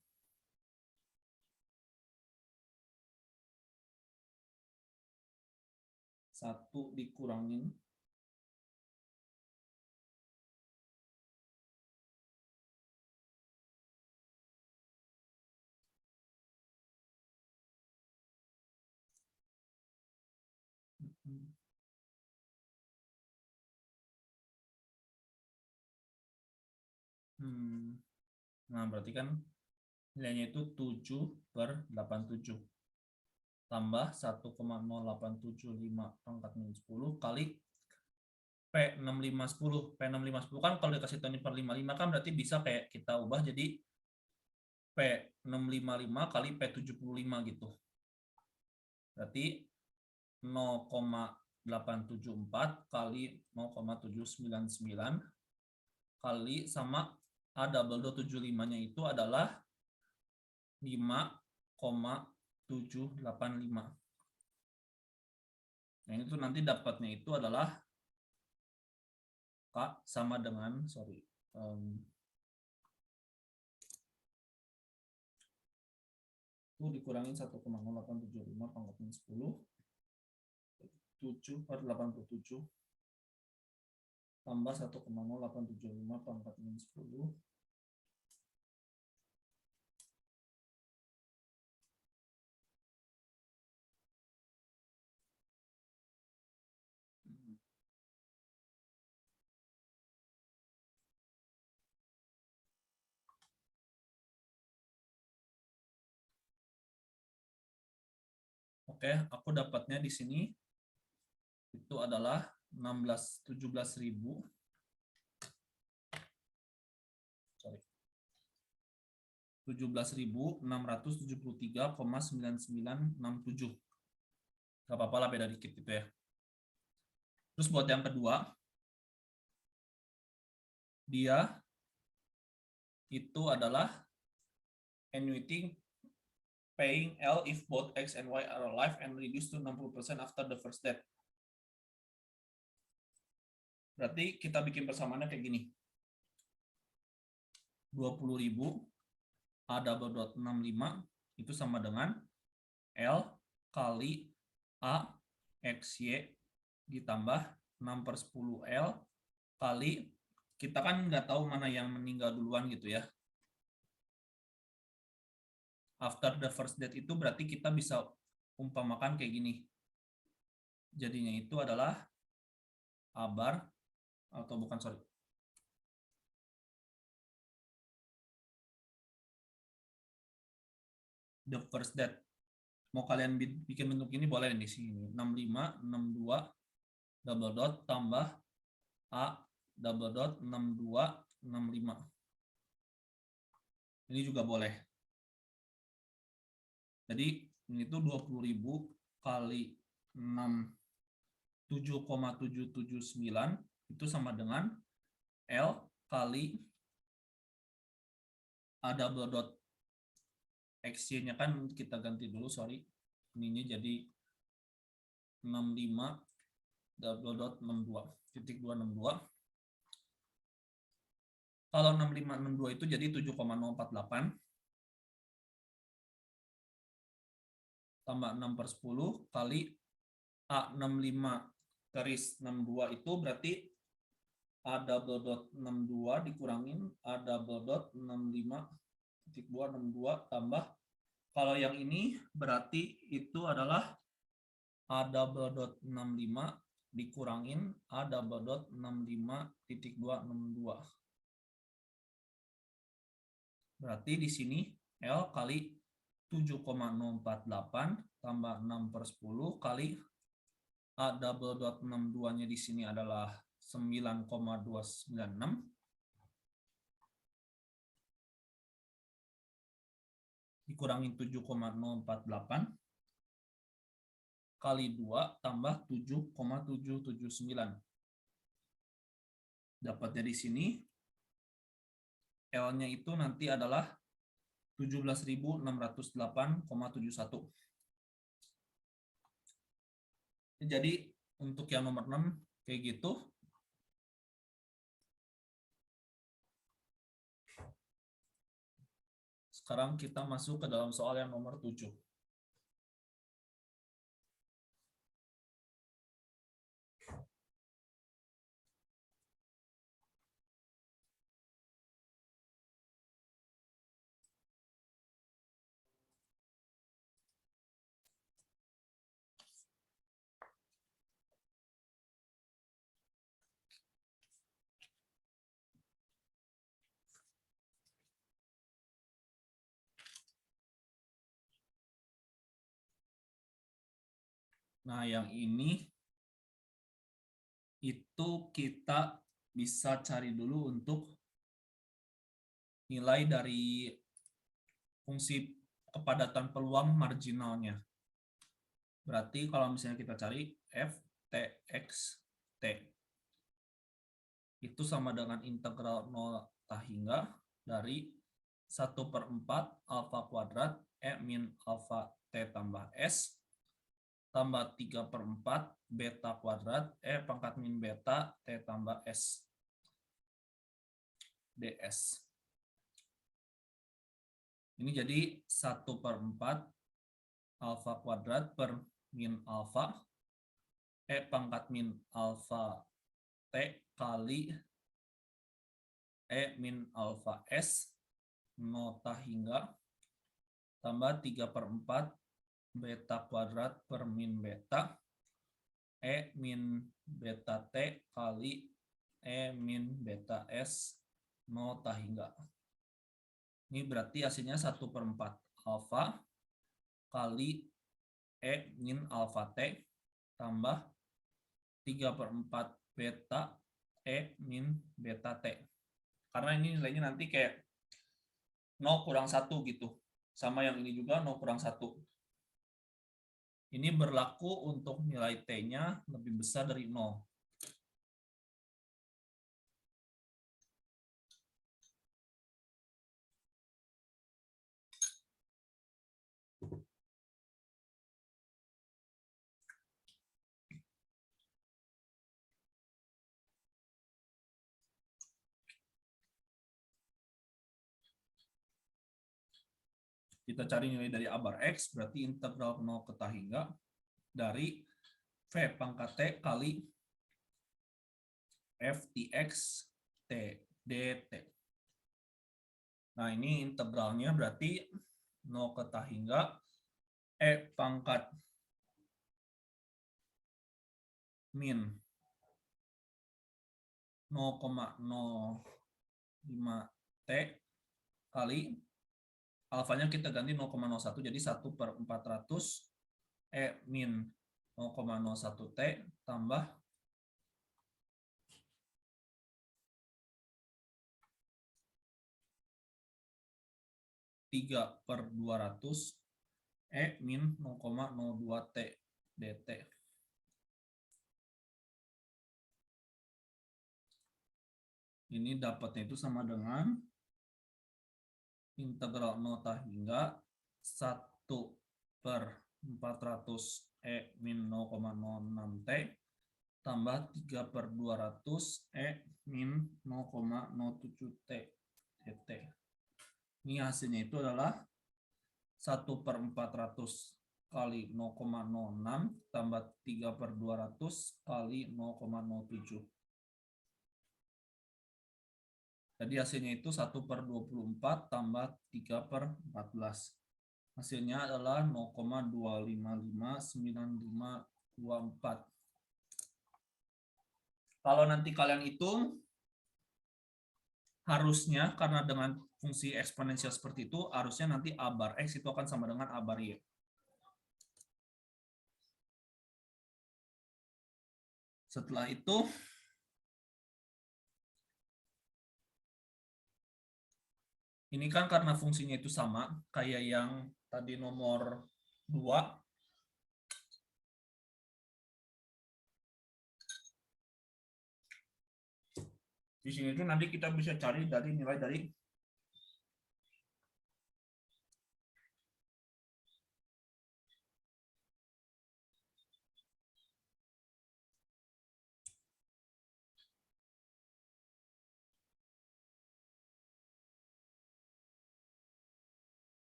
1 dikurangin nah berarti kan nilainya itu 7/87 tambah 1,0875 pangkat min 10 kali P6510. P6510 kan kalau dikasih tahun per 55 kan berarti bisa kayak kita ubah jadi P655 kali P75 gitu. Berarti 0,874 kali 0,799 kali sama A double dot 75-nya itu adalah 5,785. Nah, itu nanti dapatnya itu adalah K sama dengan 7,785 dikurangin 1,0875 pangkat min 10, 7/87 tambah 1,0875 pangkat min 10 Oke, aku dapatnya di sini itu adalah 17.000. Sorry. 17.673,9967. Gak apa-apa lah, beda dikit gitu ya. Terus buat yang kedua, dia itu adalah annuity paying L if both X and Y are alive and reduced to 60% after the first death. Berarti kita bikin persamaannya kayak gini. 20.000 A double dot 65 itu sama dengan L kali A XY ditambah 6/10 L kali, kita kan nggak tahu mana yang meninggal duluan gitu ya. After the first death itu berarti kita bisa umpamakan kayak gini. Jadinya itu adalah A bar, atau bukan, sorry. The first death. Mau kalian bikin bentuk ini boleh di sini. 65, 62, double dot, tambah A, double dot, 62, 65. Ini juga boleh. Jadi ini tuh 20.000 kali 6, 7,779 itu sama dengan L kali A double dot XY-nya kan kita ganti dulu, sorry. Ininya jadi 65 double dot 62.262. Kalau 6562 itu jadi 7,048 tambah 6/10 kali A65/62 itu berarti A double dot 62 dikurangin A double dot 65.262 tambah, kalau yang ini berarti itu adalah A double dot 65 dikurangin A double dot 65.262. Berarti di sini L kali 7,048 tambah 6/10 kali A double dot 62-nya di sini adalah 9,296 dikurangin 7,048 kali 2 tambah 7,779. Dapatnya di sini L-nya itu nanti adalah 17.608,71. Jadi untuk yang nomor 6 kayak gitu. Sekarang kita masuk ke dalam soal yang nomor 7. Nah, yang ini itu kita bisa cari dulu untuk nilai dari fungsi kepadatan peluang marginalnya. Berarti kalau misalnya kita cari f t x t itu sama dengan integral 0 hingga dari 1/4 alfa kuadrat e min alfa t tambah s tambah 3/4 beta kuadrat e pangkat min beta t tambah s ds. Ini jadi 1/4 alfa kuadrat per min alfa pangkat min alfa T kali min alfa S nota hingga tambah 3/4 beta kuadrat per min beta min beta T kali min beta S nota hingga. Ini berarti hasilnya 1/4 alfa kali min alfa T tambah 3/4 beta min beta T. Karena ini nilainya nanti kayak 0 kurang 1 gitu. Sama yang ini juga 0 kurang 1. Ini berlaku untuk nilai T-nya lebih besar dari 0. Kita cari nilai dari A bar X, berarti integral 0 ke T hingga dari V pangkat T kali F dx T dt. Nah, ini integralnya berarti 0 ke T hingga pangkat min 0,05 T kali alfanya kita ganti 0,01 jadi 1/400 min 0,01 T tambah 3/200 min 0,02 T dt. Ini dapatnya itu sama dengan integral 0 hingga 1/400 min 0,06 T tambah 3/200 min 0,07 T dt. Ini hasilnya itu adalah 1/400 kali 0,06 tambah 3/200 kali 0,07. Jadi hasilnya itu 1/24 tambah 3/14. Hasilnya adalah 0,2559524. Kalau nanti kalian hitung, harusnya karena dengan fungsi eksponensial seperti itu, harusnya nanti A bar X itu akan sama dengan A bar Y. Setelah itu, ini kan karena fungsinya itu sama, kayak yang tadi nomor 2. Di sini tuh nanti kita bisa cari dari nilai dari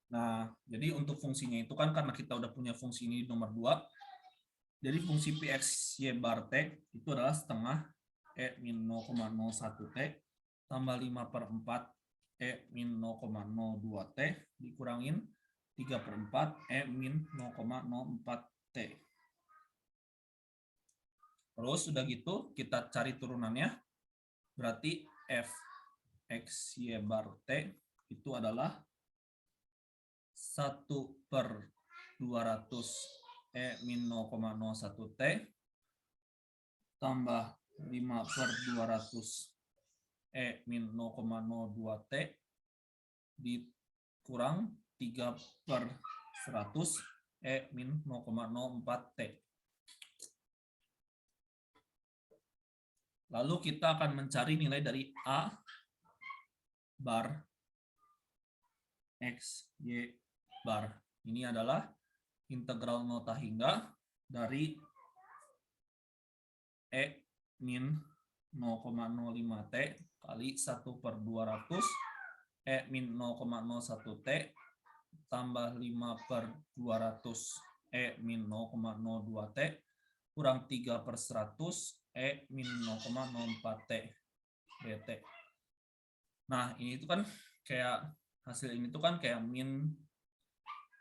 Nah, jadi untuk fungsinya itu kan karena kita udah punya fungsi ini nomor 2, jadi fungsi Px y bar T itu adalah setengah min 0,01 T tambah 5/4 min 0,02 T dikurangin 3/4 min 0,04 T. Terus sudah gitu kita cari turunannya, berarti f x y bar T itu adalah 1/200 min 0,01 T tambah 5/200 min 0,02 T dikurang 3/100 min 0,04 T. Lalu kita akan mencari nilai dari A bar X, Y bar. Ini adalah integral 0 hingga dari min 0,05 T kali 1/200 E min 0,01 T tambah 5/200 E min 0,02 T kurang 3/100 E min 0,04 T dt. Nah, ini tuh kan kayak hasil ini tuh kan kayak min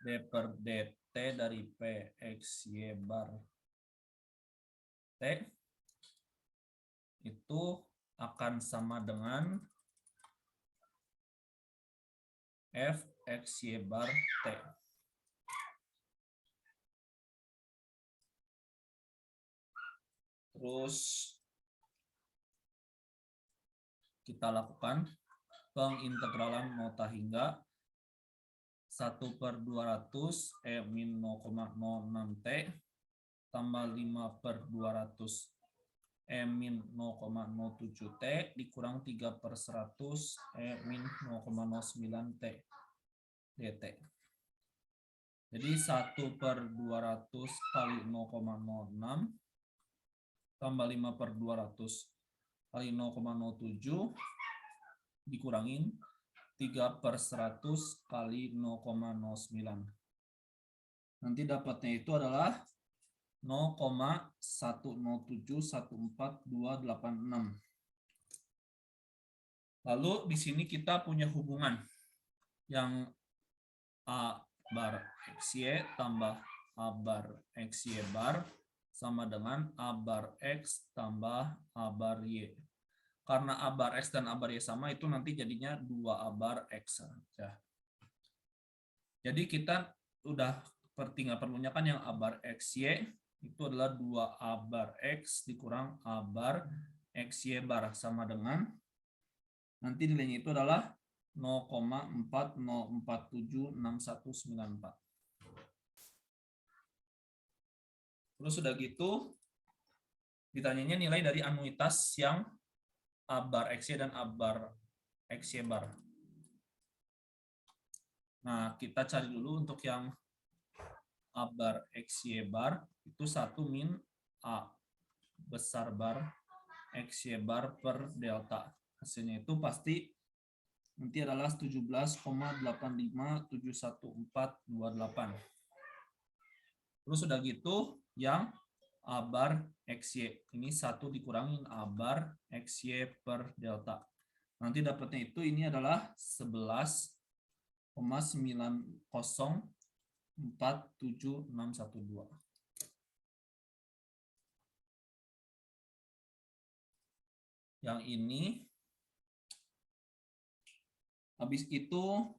d/dt dari PXY bar T itu akan sama dengan FXY bar T. Terus kita lakukan pengintegralan nota hingga 1/200 E min 0,06 T tambah 5/200 E min 0,07 T dikurang 3/100 E min 0,09 T dt. Jadi 1/200 kali 0,06 tambah 5/200 kali 0,07 dikurangin 3/100 kali 0,09. Nanti dapatnya itu adalah 0,107142886. Lalu di sini kita punya hubungan yang A bar XY tambah A bar XY bar sama dengan A bar X tambah A bar Y. Karena A bar X dan A bar Y sama, itu nanti jadinya 2A bar X. Jadi kita udah tinggal perlunya kan yang A bar XY itu adalah 2A bar X dikurang A bar XY bar sama dengan nanti nilainya itu adalah 0,40476194. Terus sudah gitu ditanyanya nilai dari anuitas yang A bar XY dan A bar XY bar. Nah, kita cari dulu untuk yang A bar XY bar itu 1 min A besar bar XY bar per delta. Hasilnya itu pasti nanti adalah 17,85711428. Terus sudah gitu yang A bar XY. Ini 1 dikurangin A bar XY per delta. Nanti dapatnya itu ini adalah 11,90476112. Yang ini habis itu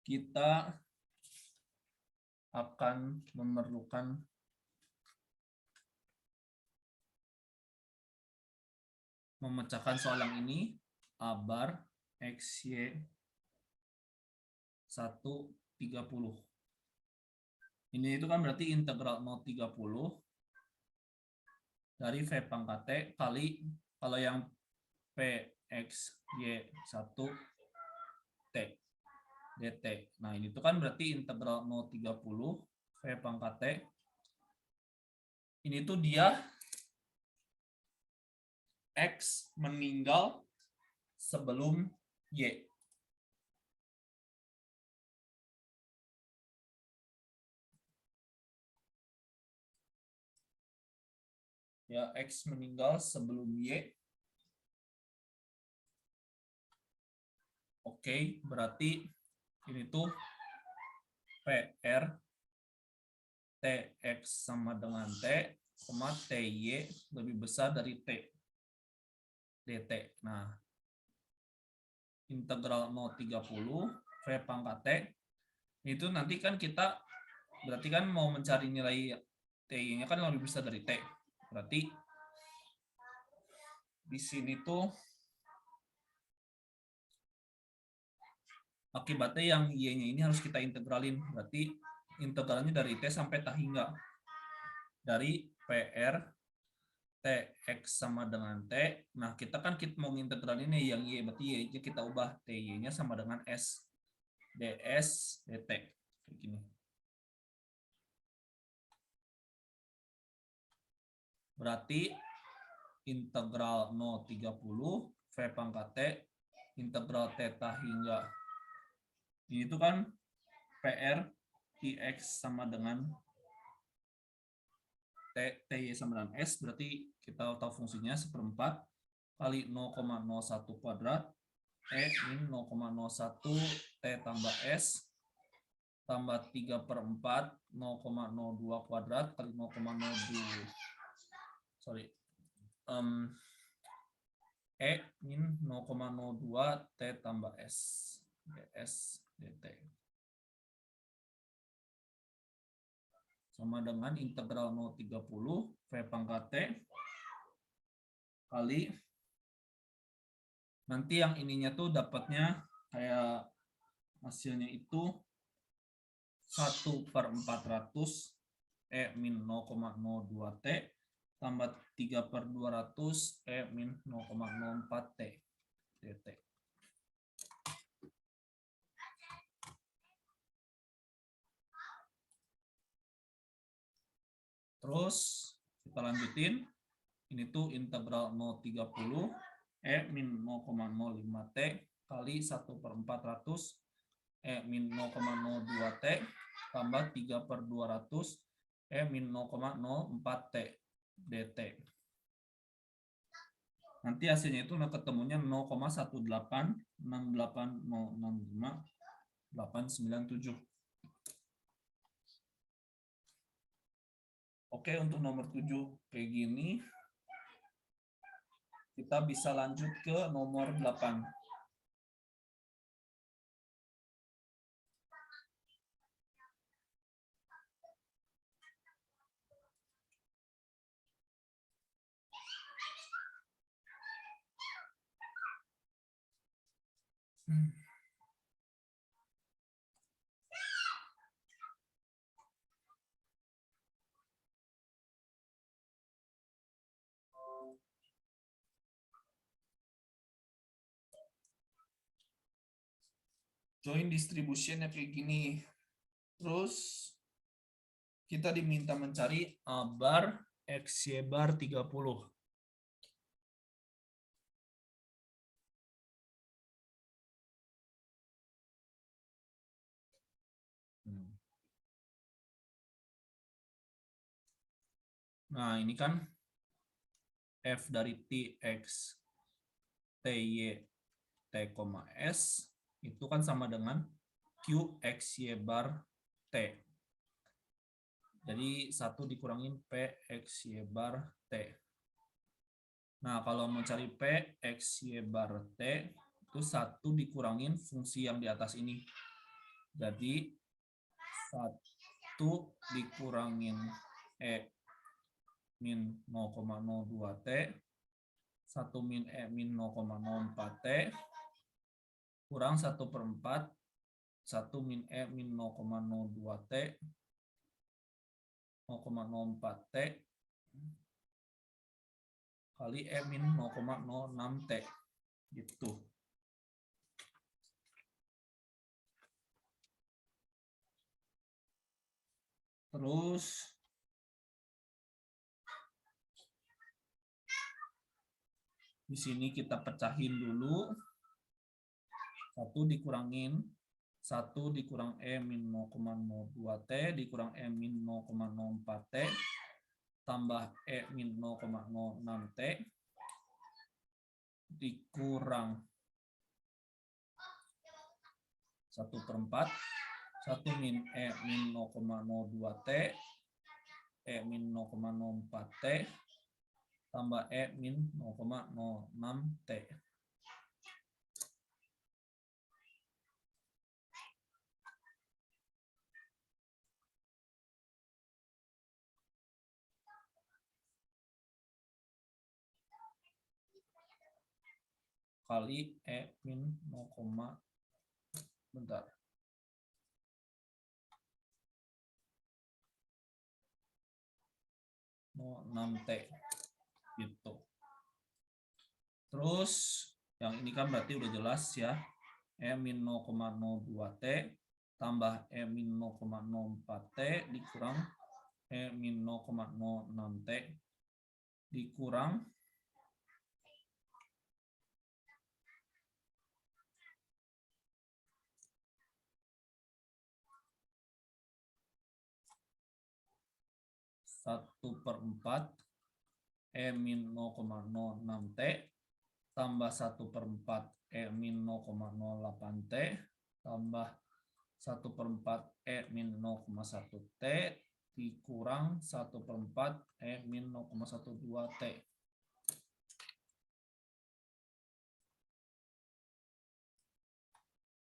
kita akan memerlukan memecahkan soal yang ini A bar XY 130. Ini itu kan berarti integral 030 dari V pangkat T kali kalau yang PXY 1 T dt. Nah, ini tuh kan berarti integral 030 V pangkat T. Ini tuh dia X meninggal sebelum Y. Ya, X meninggal sebelum Y. Oke, berarti ini tuh PR TX sama dengan T, TY lebih besar dari T dt. Nah, integral 030 V pangkat T itu nanti kan kita berarti kan mau mencari nilai TY-nya kan lebih besar dari T. Berarti di sini tuh akibatnya yang Y-nya ini harus kita integralin. Berarti integralnya dari T sampai tak hingga. Dari PR TX sama dengan T. Nah, kita kan mau integralin yang Y. Berarti Y-nya kita ubah. TY-nya sama dengan S. DS dt. Kayak gini. Berarti integral 0,30 V pangkat T integral theta hingga ini itu kan PR IX sama dengan TY sama dengan S, berarti kita tahu fungsinya 1/4 kali 0,01 kuadrat E min 0,01 T tambah S tambah 3/4 0,02 kuadrat kali 0,02 E min 0,02 T tambah S ds dt sama dengan integral 0,30 V pangkat T kali nanti yang ininya tuh dapatnya kayak hasilnya itu 1/400 E min 0,02 T tambah 3/200 E min 0,04 T dt. Terus kita lanjutin. Ini tuh integral 0,30 E min 0,05 T kali 1/400 E min 0,02 T tambah 3/200 E min 0,04 T dt. Nanti hasilnya itu ketemunya 0,1868065 Oke, untuk nomor 7 kayak gini. Kita bisa lanjut ke nomor 8. Join distribution-nya kayak gini. Terus kita diminta mencari A bar X Y bar 30. Nah, ini kan F dari T X T Y T, S itu kan sama dengan Q X Y bar T. Jadi 1 dikurangin P X Y bar T. Nah, kalau mau cari P X Y bar T, itu 1 dikurangin fungsi yang di atas ini. Jadi 1 dikurangin E min 0,02 T, 1 min E min 0,04 T, kurang 1/4, 1 min E min 0,02 T, 0,04 T, kali E min 0,06 T. Gitu. Terus di sini kita pecahin dulu. 1 dikurangin 1 dikurang E min 0,02 T dikurang E min 0,04 T tambah E min 0,06 T dikurang 1/4 1 min E min 0,02 T E min 0,04 T tambah E min 0,06 T. Kali E min 0, bentar. 0,6 T gitu. Terus yang ini kan berarti udah jelas ya. E min 0,02 T tambah E min 0,04 T dikurang E min 0,06 T dikurang 1/4 E-0,06T tambah 1/4 E-0,08T tambah 1/4 E-0,1T dikurang 1/4 E-0,12T.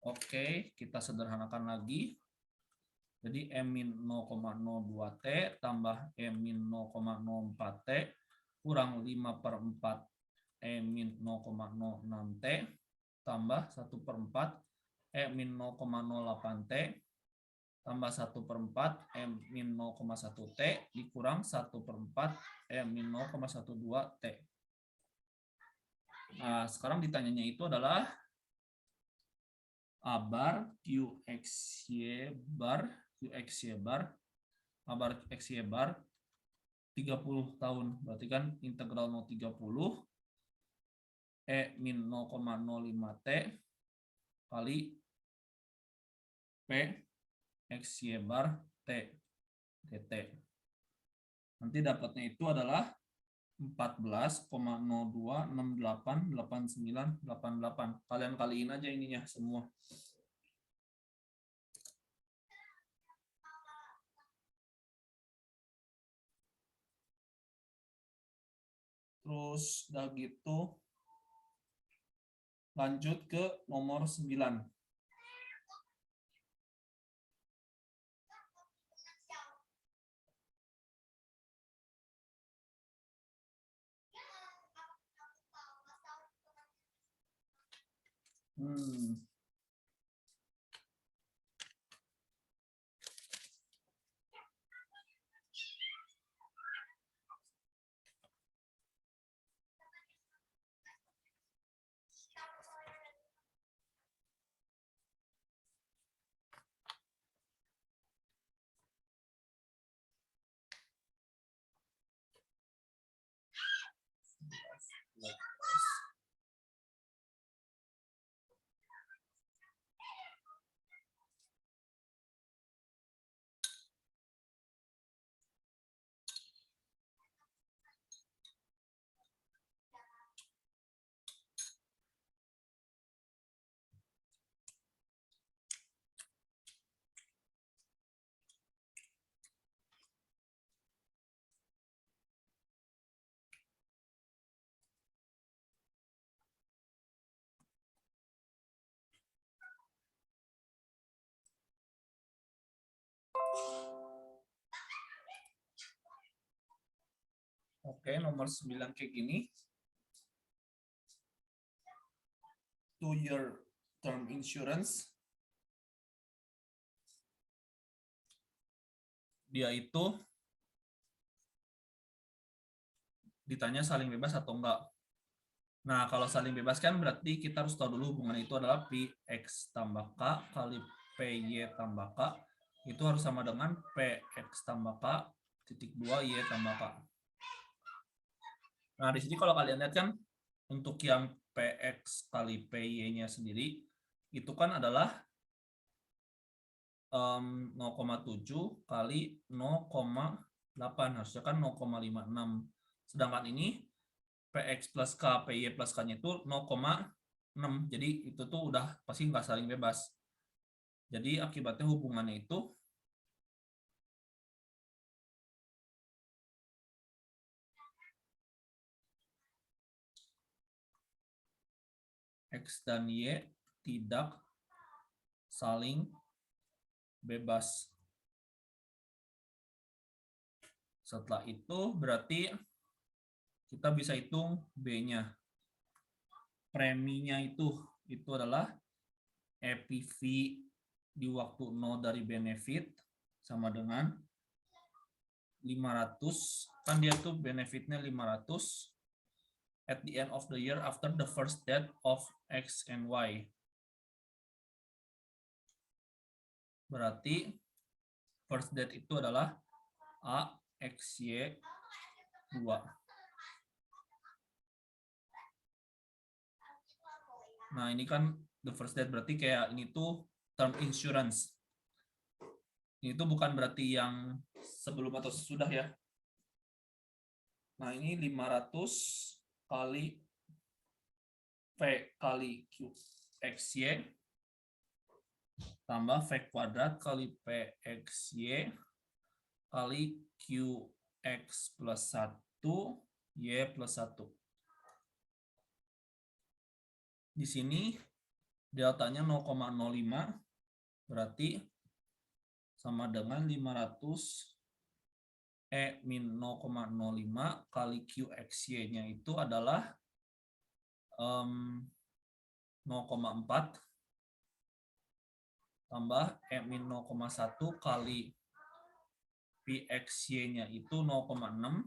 Oke, kita sederhanakan lagi. Jadi E-0,02T tambah E-0,04T kurang 5/4 E-0,06T tambah 1/4 E-0,08T tambah 1/4 E-0,1T dikurang 1/4 E-0,12T. Nah, sekarang ditanyanya itu adalah A bar QXY bar A bar XY bar 30 tahun. Berarti kan integral 0,30 E-0,05T kali P XY bar T dt. Nanti dapatnya itu adalah 14,02688988. Kalian kaliin aja ininya semua. Terus udah gitu lanjut ke nomor 9. Oke, nomor 9 kayak gini. 2-year term insurance. Dia itu ditanya saling bebas atau enggak. Nah, kalau saling bebas kan berarti kita harus tahu dulu hubungan itu adalah Px tambah K kali Py tambah K. Itu harus sama dengan Px tambah K titik 2 Y tambah K. Nah, di sini kalau kalian lihat kan untuk yang Px kali Py-nya sendiri itu kan adalah 0,7 kali 0,8, harusnya kan 0,56. Sedangkan ini Px plus K, Py plus K-nya itu 0,6. Jadi itu tuh udah pasti nggak saling bebas. Jadi akibatnya hubungannya itu X dan Y tidak saling bebas. Setelah itu berarti kita bisa hitung B-nya. Preminya itu adalah EPV di waktu 0 dari benefit sama dengan 500. Kan dia tuh benefitnya 500 at the end of the year after the first death of X and Y. Berarti first death itu adalah A, X, Y, 2. Nah, ini kan the first death berarti kayak ini tuh term insurance. Ini tuh bukan berarti yang sebelum atau sesudah ya. Nah, ini 500 kali V kali QXY tambah V kuadrat kali PXY kali QX plus 1 Y plus 1. Di sini deltanya 0,05 berarti sama dengan 500 E min 0,05 kali QXY-nya itu adalah 0,4 tambah E min 0,1 kali PXY-nya itu 0,6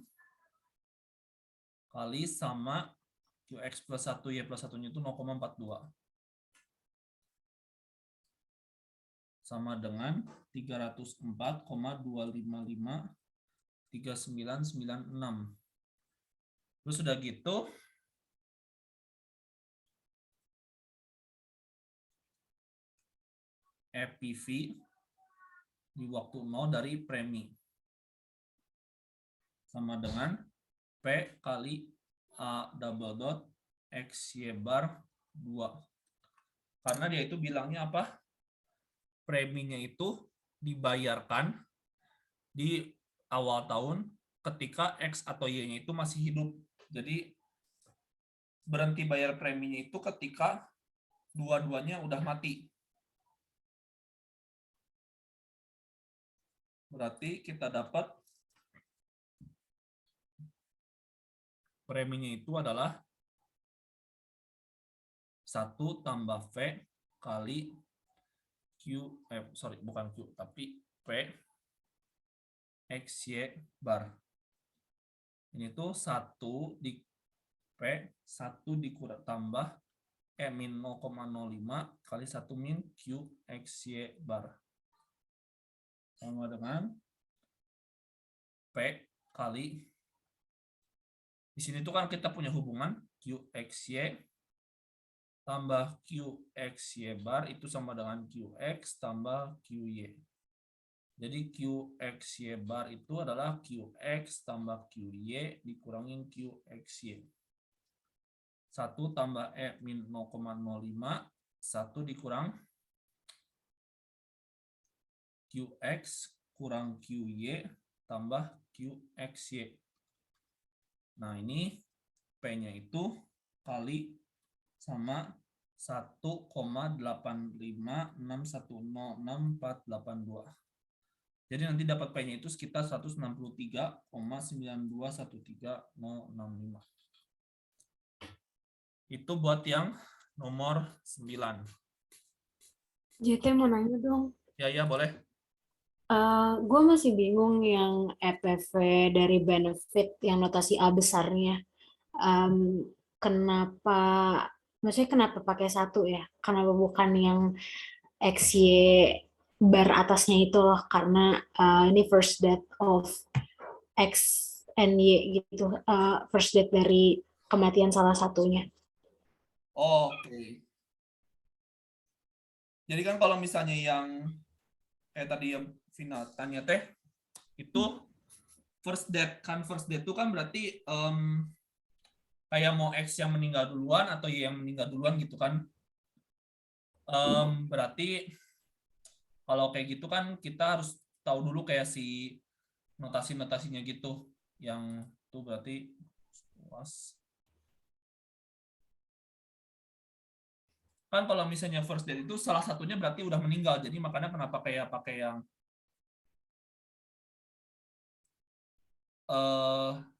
kali sama QX plus 1 Y plus 1-nya itu 0,42. Sama dengan 304,2553996. Terus sudah gitu, EPV di waktu 0 dari premi sama dengan P kali A double dot XY bar 2. Karena dia itu bilangnya apa? Preminya itu dibayarkan di awal tahun ketika X atau Y-nya itu masih hidup. Jadi berhenti bayar preminya itu ketika dua-duanya udah mati. Berarti kita dapat preminya itu adalah 1 tambah V kali bukan Q, tapi P XY bar. Ini tuh 1 di P, 1 dikurang tambah E min 0,05 kali 1 min Q XY bar. Sama dengan P kali, di sini tuh kan kita punya hubungan QXY tambah QXY bar itu sama dengan QX tambah QY. Jadi QXY bar itu adalah QX tambah QY dikurangin QXY. 1 tambah E min 0,05, 1 dikurang QX kurang QY tambah QXY. Nah, ini P-nya itu kali sama 1,856106482. Jadi nanti dapat P-nya itu sekitar 163,9213065. Itu buat yang nomor 9. JT mau nanya dong. Ya, boleh. Gue masih bingung yang EPV dari benefit yang notasi A besarnya. Kenapa, maksudnya kenapa pakai 1 ya? Kenapa bukan yang XY bar atasnya itu loh? Karena ini first date of X and Y gitu. First date dari kematian salah satunya. Oke. Jadi kan kalau misalnya yang kayak tadi yang final tanya teh, itu first date kan, first date itu kan berarti kayak mau X yang meninggal duluan atau Y yang meninggal duluan gitu kan. Berarti kalau kayak gitu kan kita harus tahu dulu kayak si notasi-notasinya gitu. Yang itu berarti kan kalau misalnya first date itu salah satunya berarti udah meninggal. Jadi makanya kenapa kayak pakai yang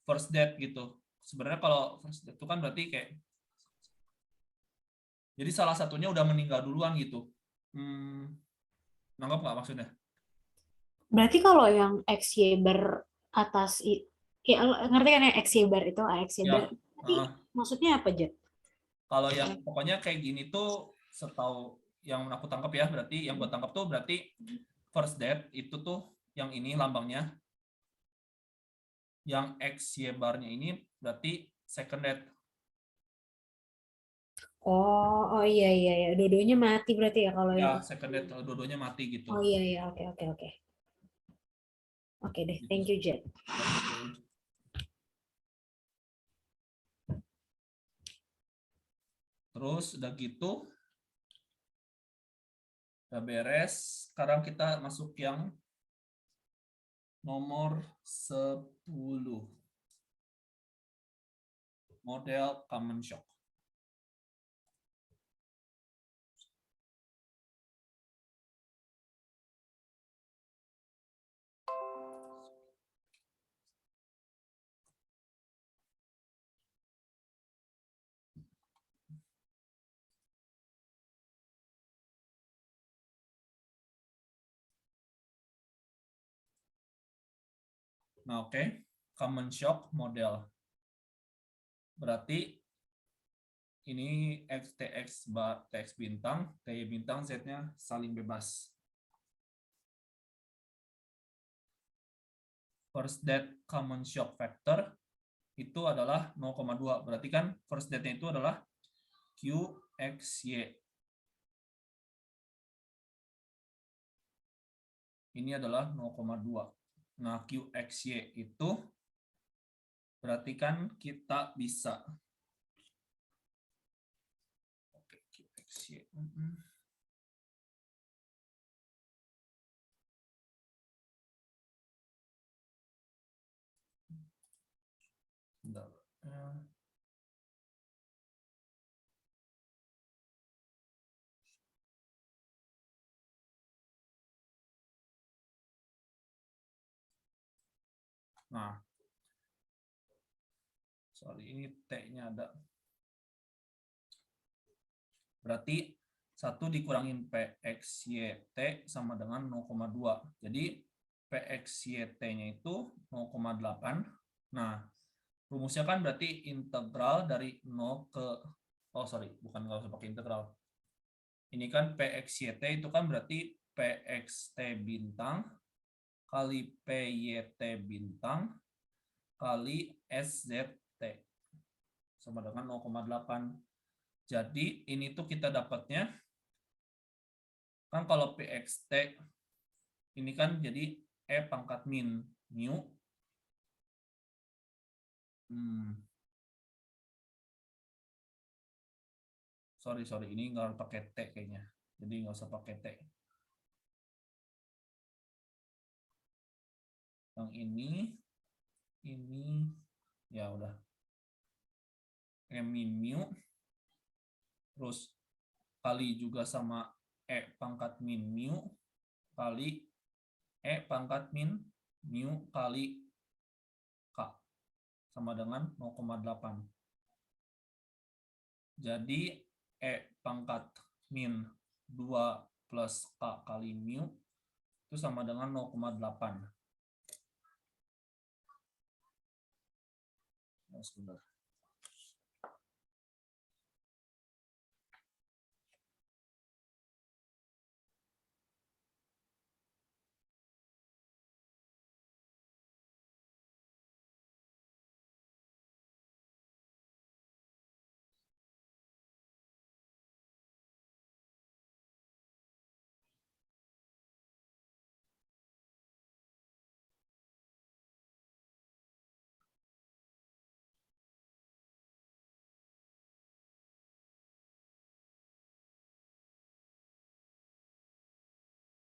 first date gitu. Sebenarnya kalau first date itu kan berarti kayak jadi salah satunya udah meninggal duluan gitu. Nanggap nggak maksudnya? Berarti kalau yang XY bar atas, ya ngerti kan ya XY bar itu, XY bar. Ya, Berarti maksudnya apa, Jet? kalau yang pokoknya kayak gini tuh setahu yang aku tangkap ya, berarti yang gue tangkap tuh berarti first date itu tuh yang ini lambangnya. Yang XY bar-nya ini berarti second date. Oh iya iya ya. Dua-duanya mati berarti ya kalau Ya, yang. second date dua-duanya mati gitu. Oh iya iya, oke oke oke. Oke deh, thank you Jet. Oke. Terus udah gitu, udah beres. Sekarang kita masuk yang nomor 10. Model common shock. Nah, oke. Common shock model. Berarti ini X, TX, TX bintang, TY bintang, Z-nya saling bebas. First death common shock factor itu adalah 0,2. Berarti kan first death-nya itu adalah QXY. Ini adalah 0,2. Nah, QXY itu berarti kan kita bisa. Oke, QXY. Bentar. Nah, sorry, ini T-nya ada. Berarti 1 dikurangin PXYT sama dengan 0,2. Jadi PXYT-nya itu 0,8. Nah, rumusnya kan berarti integral dari 0 ke... Oh, sorry. Bukan, nggak usah pakai integral. Ini kan PXYT itu kan berarti PXT bintang kali PYT bintang kali SZT sama dengan 0,8. Jadi ini tuh kita dapatnya kan kalau PXT ini kan jadi E pangkat min mu. Sorry, ini nggak harus pakai T kayaknya. Jadi nggak usah pakai T. Yang ini ya udah. E min mu terus kali juga sama E pangkat min mu kali E pangkat min mu kali K sama dengan 0,8. Jadi E pangkat min 2 plus K kali mu itu sama dengan 0,8. Nah, sebentar.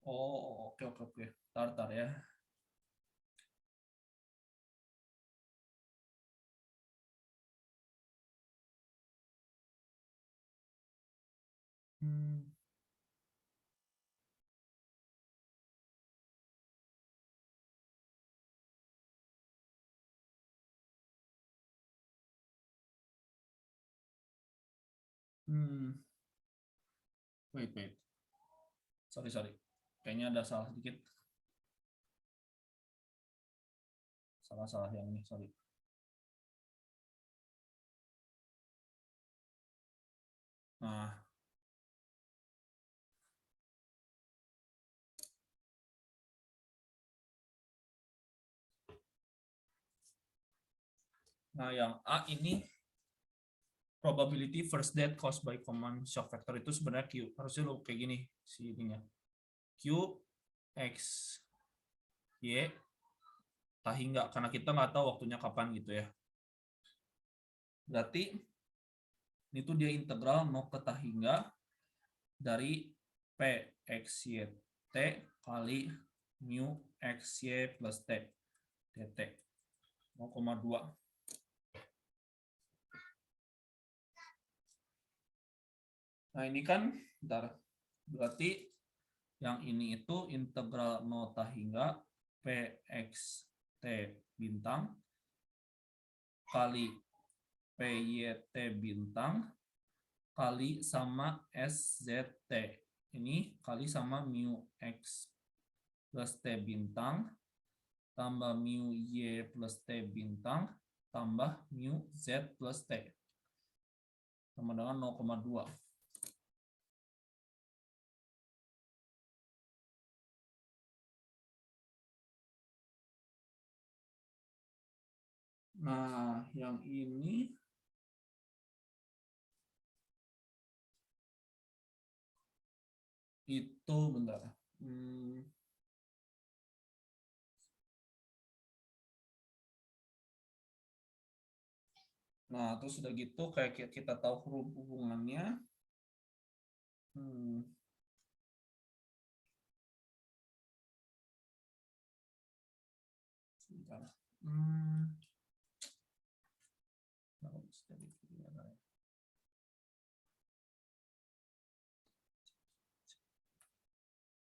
Oh, oke. Tar ya. Wait. Sorry. Kayaknya ada salah sedikit. Salah yang ini, sorry. Nah, yang A ini probability first death caused by common shock factor itu sebenarnya Q. Harusnya lo kayak gini si ininya. Q X Y tahi enggak, karena kita nggak tahu waktunya kapan gitu ya. Berarti Ini tuh dia integral 0 ke tah hingga dari P X Y T kali mu X Y plus T dt 0,2. Nah ini kan bentar, berarti yang ini itu integral 0 tah hingga Px T bintang kali PYT bintang kali sama SZT. Ini kali sama mu X plus T bintang tambah mu Y plus T bintang tambah mu Z plus T sama dengan 0,2. Nah, yang ini itu bentar. Nah, terus sudah gitu kayak kita tahu hubungannya. Sebentar.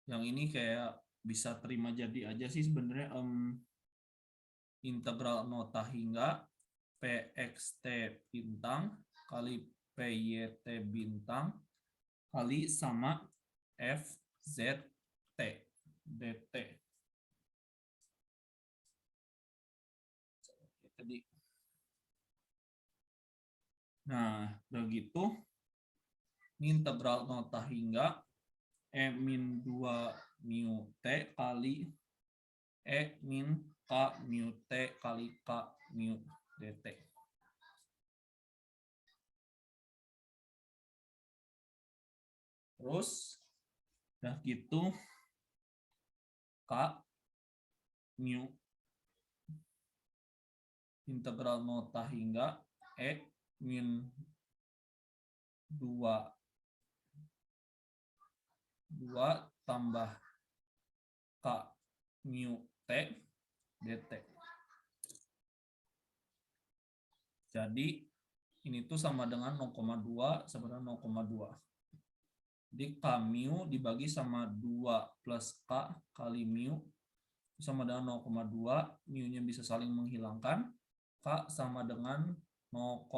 Yang ini kayak bisa terima jadi aja sih sebenarnya. Integral 0 tah hingga PXT bintang kali PYT bintang kali sama FZT dt. Jadi, nah begitu ini integral 0 tah hingga E-2 mu T kali E-K mu T kali K mu dt. Terus udah gitu K mu integral 0 tah hingga E min 2 tambah K mu T dt. Jadi ini tuh sama dengan 0,2 sama dengan 0,2. Jadi K mu dibagi sama 2 plus K kali mu sama dengan 0,2. Mu-nya bisa saling menghilangkan. K sama dengan 0,4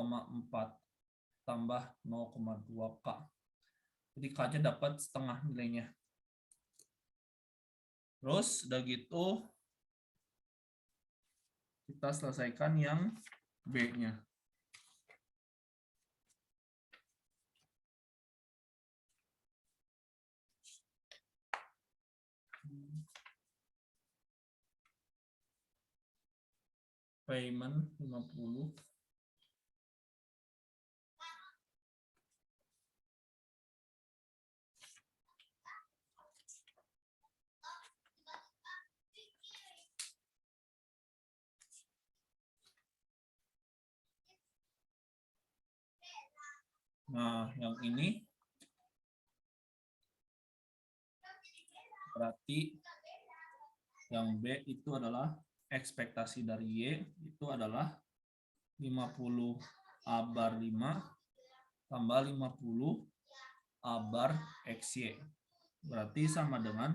tambah 0,2 K. Jadi K-nya dapat setengah nilainya. Terus udah gitu kita selesaikan yang B-nya. Payment 50. Nah, yang ini berarti yang B itu adalah ekspektasi dari Y itu adalah 50 A bar 5 tambah 50 A bar XY. Berarti sama dengan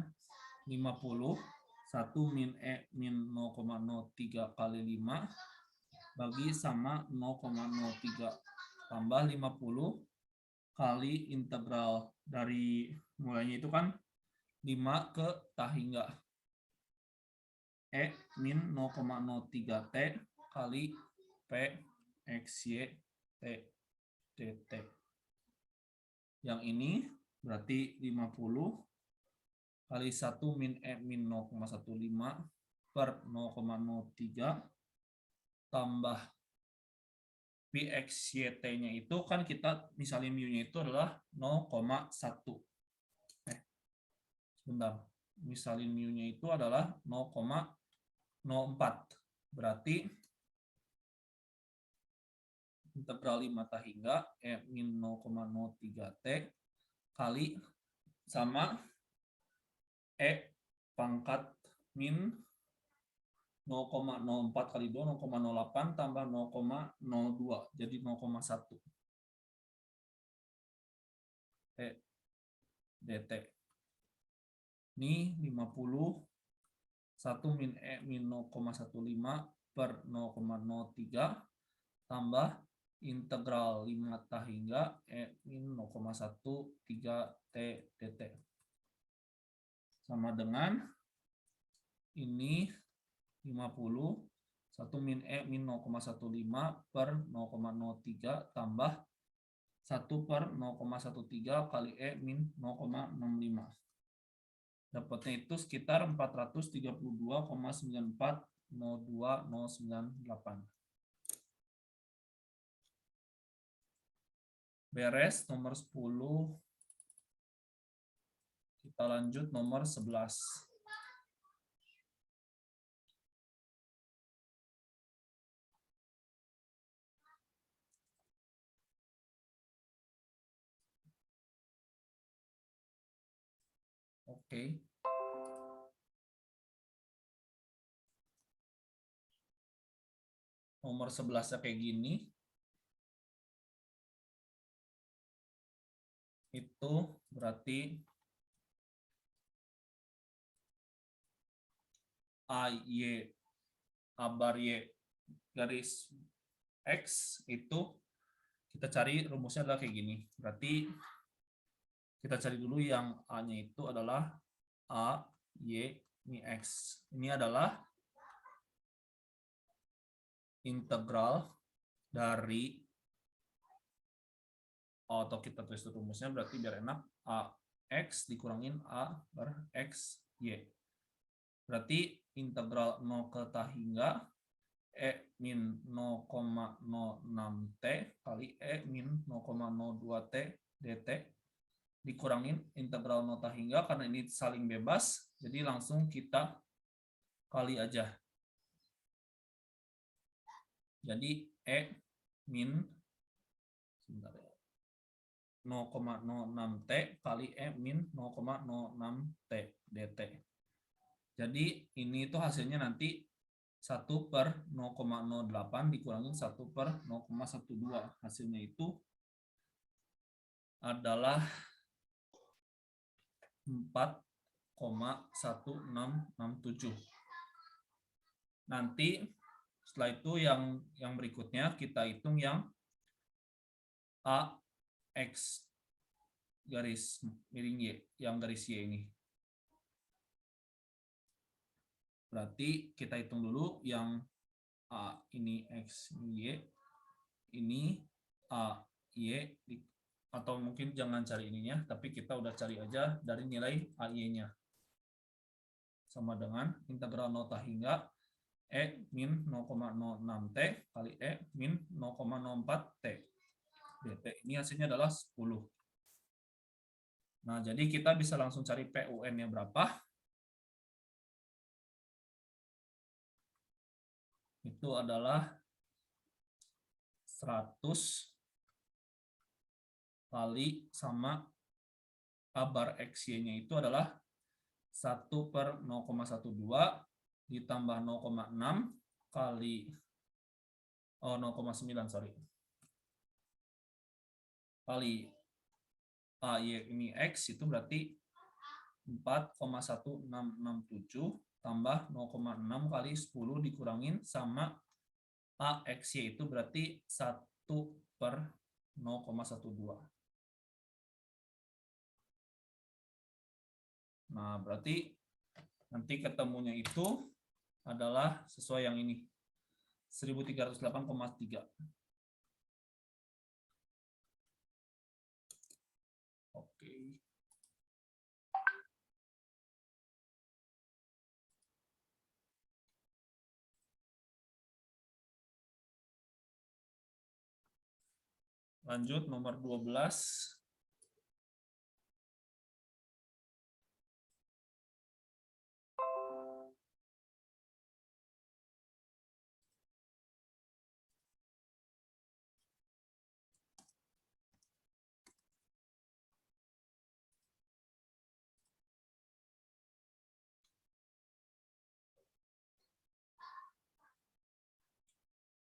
50 1 min E min 0,03 kali 5 bagi sama 0,03 tambah 50 kali integral dari mulainya itu kan 5 ke tah hingga E min 0,03 T kali P XY T dt. Yang ini berarti 50 kali 1 min E min 0,15 per 0,03 tambah PXYT-nya itu kan kita misalnya mu-nya itu adalah 0,1. Sebentar. Misalnya mu-nya itu adalah 0,04. Berarti integral 5 hingga E min 0,03 T kali sama E pangkat min 0,04 kali 2, 0,08 tambah 0,02, jadi 0,1 T dt. Ini 50, 1 min E min 0,15 per 0,03 tambah integral 5 hingga E min 0,13 T dt. Sama dengan ini 50, 1 min E min 0,15 per 0,03 tambah 1 per 0,13 kali E min 0,65. Dapatnya itu sekitar 432,940298. Beres nomor 10. Kita lanjut nomor 11. Oke. Nomor 11-nya kayak gini. Itu berarti AY A bar Y garis X itu kita cari rumusnya adalah kayak gini. Berarti kita cari dulu yang A-nya itu adalah A, Y, ini X. Ini adalah integral dari, atau kita tulis rumusnya berarti biar enak, A X dikurangin A bar X, Y. Berarti integral 0 ke T hingga E min 0,06 T kali E min 0,02 T dt dikurangin integral 0 hingga, karena ini saling bebas, jadi langsung kita kali aja. Jadi E min 0,06 T kali E min 0,06 T dt. Jadi ini itu hasilnya nanti 1 per 0,08 dikurangin 1 per 0,12. Hasilnya itu adalah 4,1667. Nanti setelah itu yang berikutnya kita hitung yang A X garis miring Y, yang garis Y ini. Berarti kita hitung dulu yang A ini X ini Y, ini A Y, atau mungkin jangan cari ininya, tapi kita udah cari aja dari nilai AY-nya. Sama dengan integral 0 hingga E min 0,06 T kali E min 0,04 T dt. Ini hasilnya adalah 10. Nah, jadi kita bisa langsung cari PUN-nya berapa. Itu adalah 100 kali sama A bar XY-nya itu adalah 1 per 0,12 ditambah 0,6 kali 0,9 sorry kali AY ini X, itu berarti 4,1667 tambah 0,6 kali 10 dikurangin sama AXY, itu berarti 1 per 0,12. Nah, berarti nanti ketemunya itu adalah sesuai yang ini, 1308,3. Oke. Lanjut nomor 12.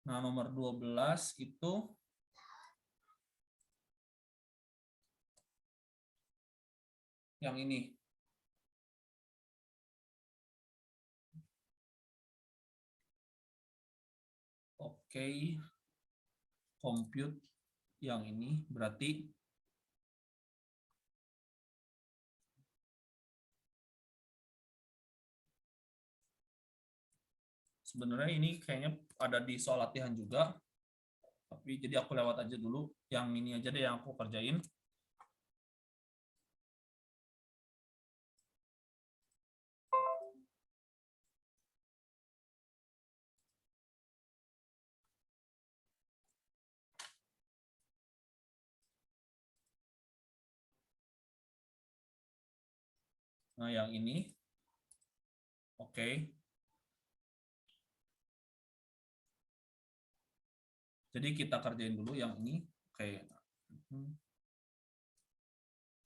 Nah, nomor 12 itu yang ini. Oke, compute yang ini berarti sebenarnya ini kayaknya ada di soal latihan juga, tapi jadi aku lewat aja dulu. Yang ini aja deh yang aku kerjain. Nah, yang ini. Oke. Jadi kita kerjain dulu yang ini. Oke.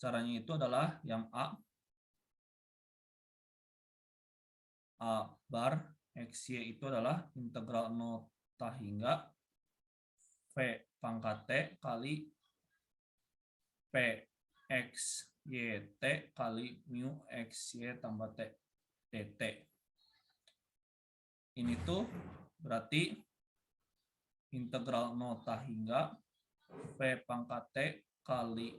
Caranya itu adalah yang A bar XY itu adalah integral nota hingga V pangkat T kali P X Y T kali mu XY tambah T dt. Ini tuh berarti integral nota hingga V pangkat T kali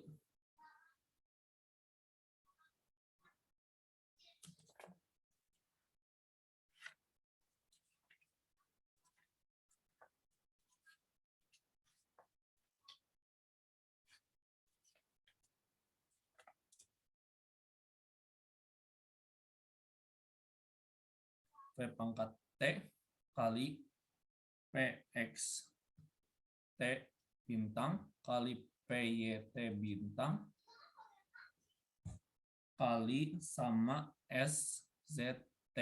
V pangkat T kali PX T bintang kali PYT bintang kali sama SZT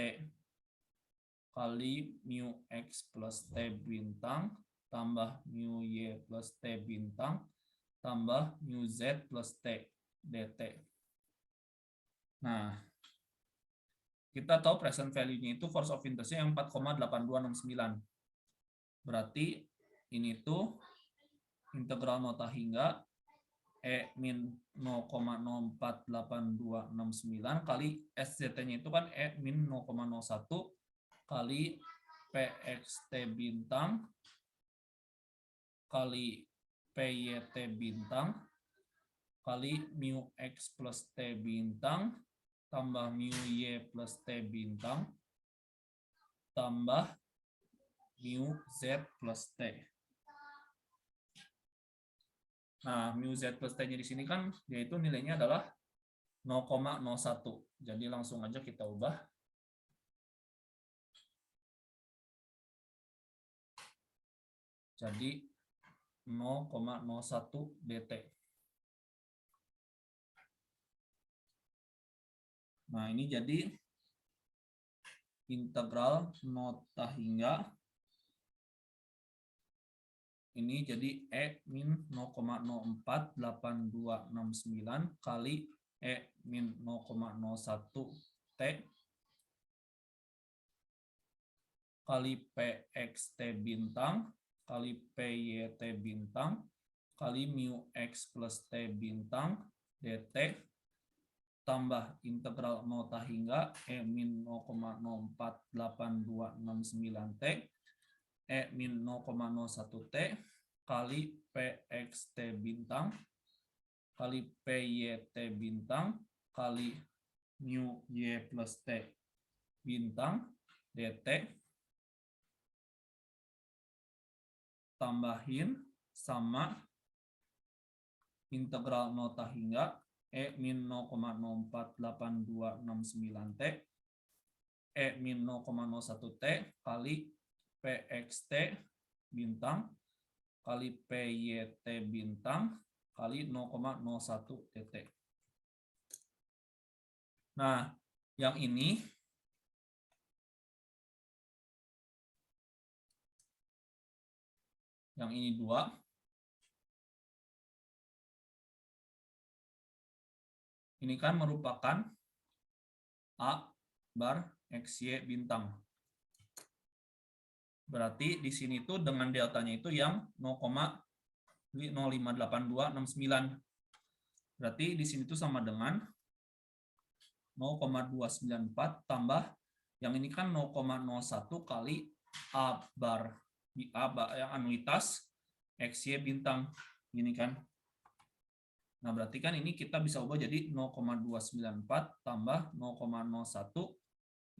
kali mu X plus T bintang tambah mu Y plus T bintang tambah mu Z plus T dt. Nah, kita tahu present value-nya itu force of interest-nya yang 4,8269. Berarti ini tuh integral nota hingga E min 0,048269 kali SZT-nya itu kan E min 0,01 kali PXT bintang kali PYT bintang kali mu X plus T bintang tambah mu Y plus T bintang tambah mu Z plus T. Nah, mu Z plus T-nya di sini kan yaitu nilainya adalah 0,01. Jadi langsung aja kita ubah. Jadi 0,01 dt. Nah, ini jadi integral nota hingga ini jadi E min 0,048269 kali E min 0,01 T kali PXT bintang kali PYT bintang kali mu X plus T bintang dt tambah integral nota hingga E min 0,048269 T E min 0,01 T kali PXT bintang kali PYT bintang kali mu Y plus T bintang dt tambahin sama integral nota hingga E min 0,048269 T E min 0,01 T kali PXT bintang kali PYT bintang kali 0,01 dt. Nah, yang ini dua. Ini kan merupakan A bar XY bintang. Berarti di sini tuh dengan deltanya itu yang 0,058269. Berarti di sini tuh sama dengan 0,294 tambah yang ini kan 0,01 kali A bar yang anuitas XY bintang ini kan. Nah, berarti kan ini kita bisa ubah jadi 0,294 tambah 0,01.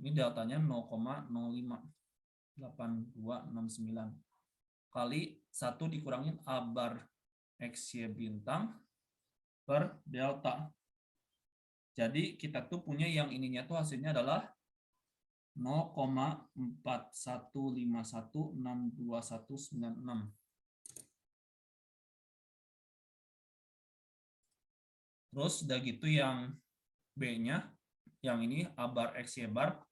Ini deltanya 0,058269 kali 1 dikurangin A bar XY bintang per delta. Jadi kita tuh punya yang ininya tuh hasilnya adalah 0,4151629196. Terus udah gitu yang B-nya, yang ini A bar XY bar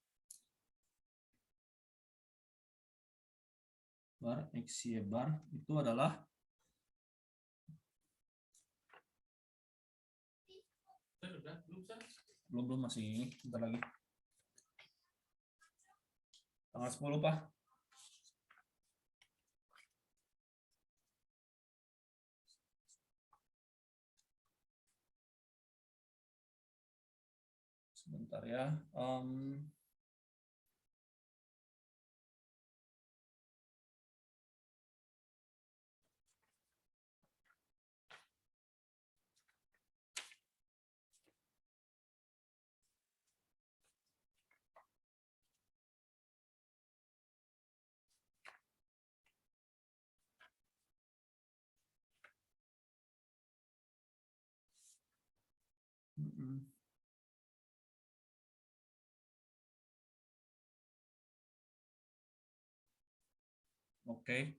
XY bar itu adalah belum masih ini, bentar lagi. Tanggal 10, Pak. Sebentar ya. Oke.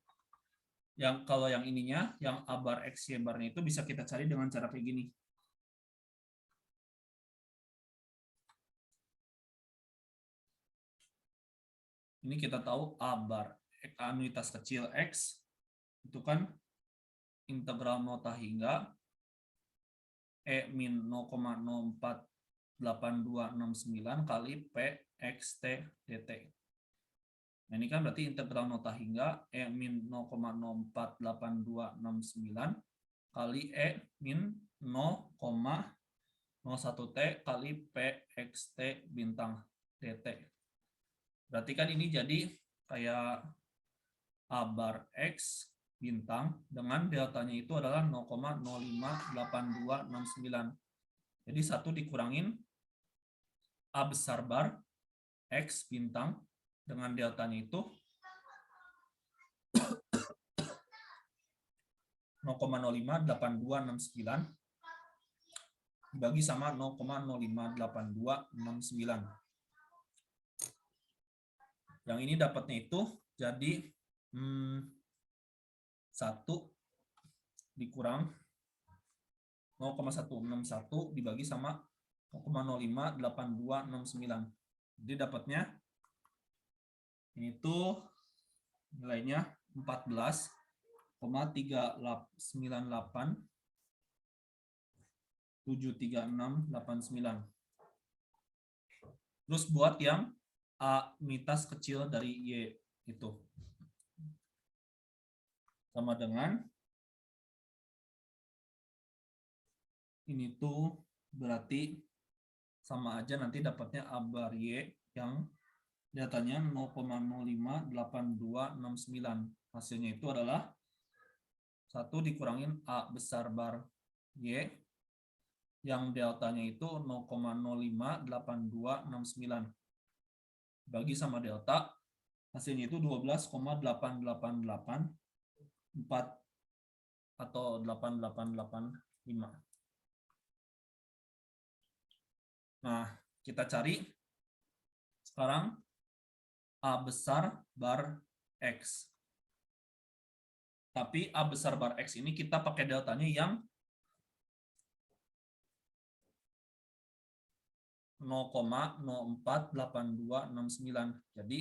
Yang kalau yang ininya, yang A bar XY barnya itu bisa kita cari dengan cara kayak gini. Ini kita tahu A bar anuitas kecil X itu kan integral nota hingga E min 0,048269 kali P XT dt. Nah, ini kan berarti integral nota hingga E min 0,048269 kali E min 0,01T kali P XT bintang dt. Berarti kan ini jadi kayak A bar X bintang dengan deltanya itu adalah 0,058269. Jadi 1 dikurangin A besar bar X bintang dengan deltanya itu 0,058269 dibagi sama 0,058269. Yang ini dapatnya itu jadi 1 dikurang 0,161 dibagi sama 0,058269. Jadi dapatnya ini tuh nilainya 14,398,736,89. Terus buat yang A mitas kecil dari Y itu sama dengan ini tuh berarti sama aja nanti dapatnya A bar Y yang datanya 0,058269. Hasilnya itu adalah 1 dikurangin A besar bar Y yang deltanya itu 0,058269 bagi sama delta, hasilnya itu 12,8884 atau 8885. Nah, kita cari sekarang A besar bar X. Tapi A besar bar X ini kita pakai deltanya yang 0,048269. Jadi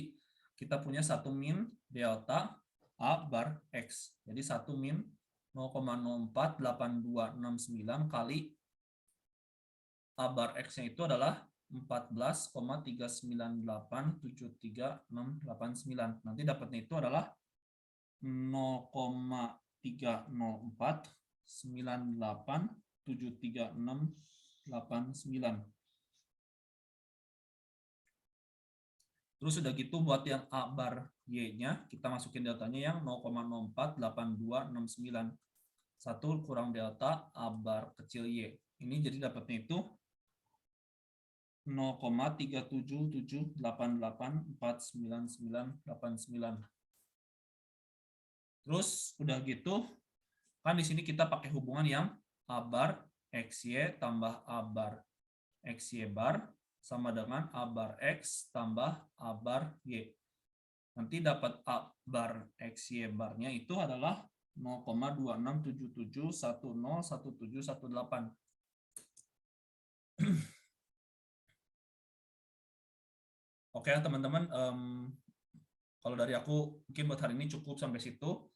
kita punya 1 min delta A bar X. Jadi 1 min 0,048269 kali A bar X-nya itu adalah 14,39873,689. Nanti dapatnya itu adalah 0,3049873,689. Terus udah gitu buat yang A bar Y-nya, kita masukin deltanya yang 0,048269. 1 kurang delta A bar kecil Y. Ini jadi dapatnya itu 0,37788499989. Terus udah gitu, kan di sini kita pakai hubungan yang A bar XY tambah A bar XY bar sama dengan A bar X tambah A bar Y. Nanti dapat A bar XY barnya itu adalah 0,2677101718. Oke teman-teman, kalau dari aku mungkin buat hari ini cukup sampai situ.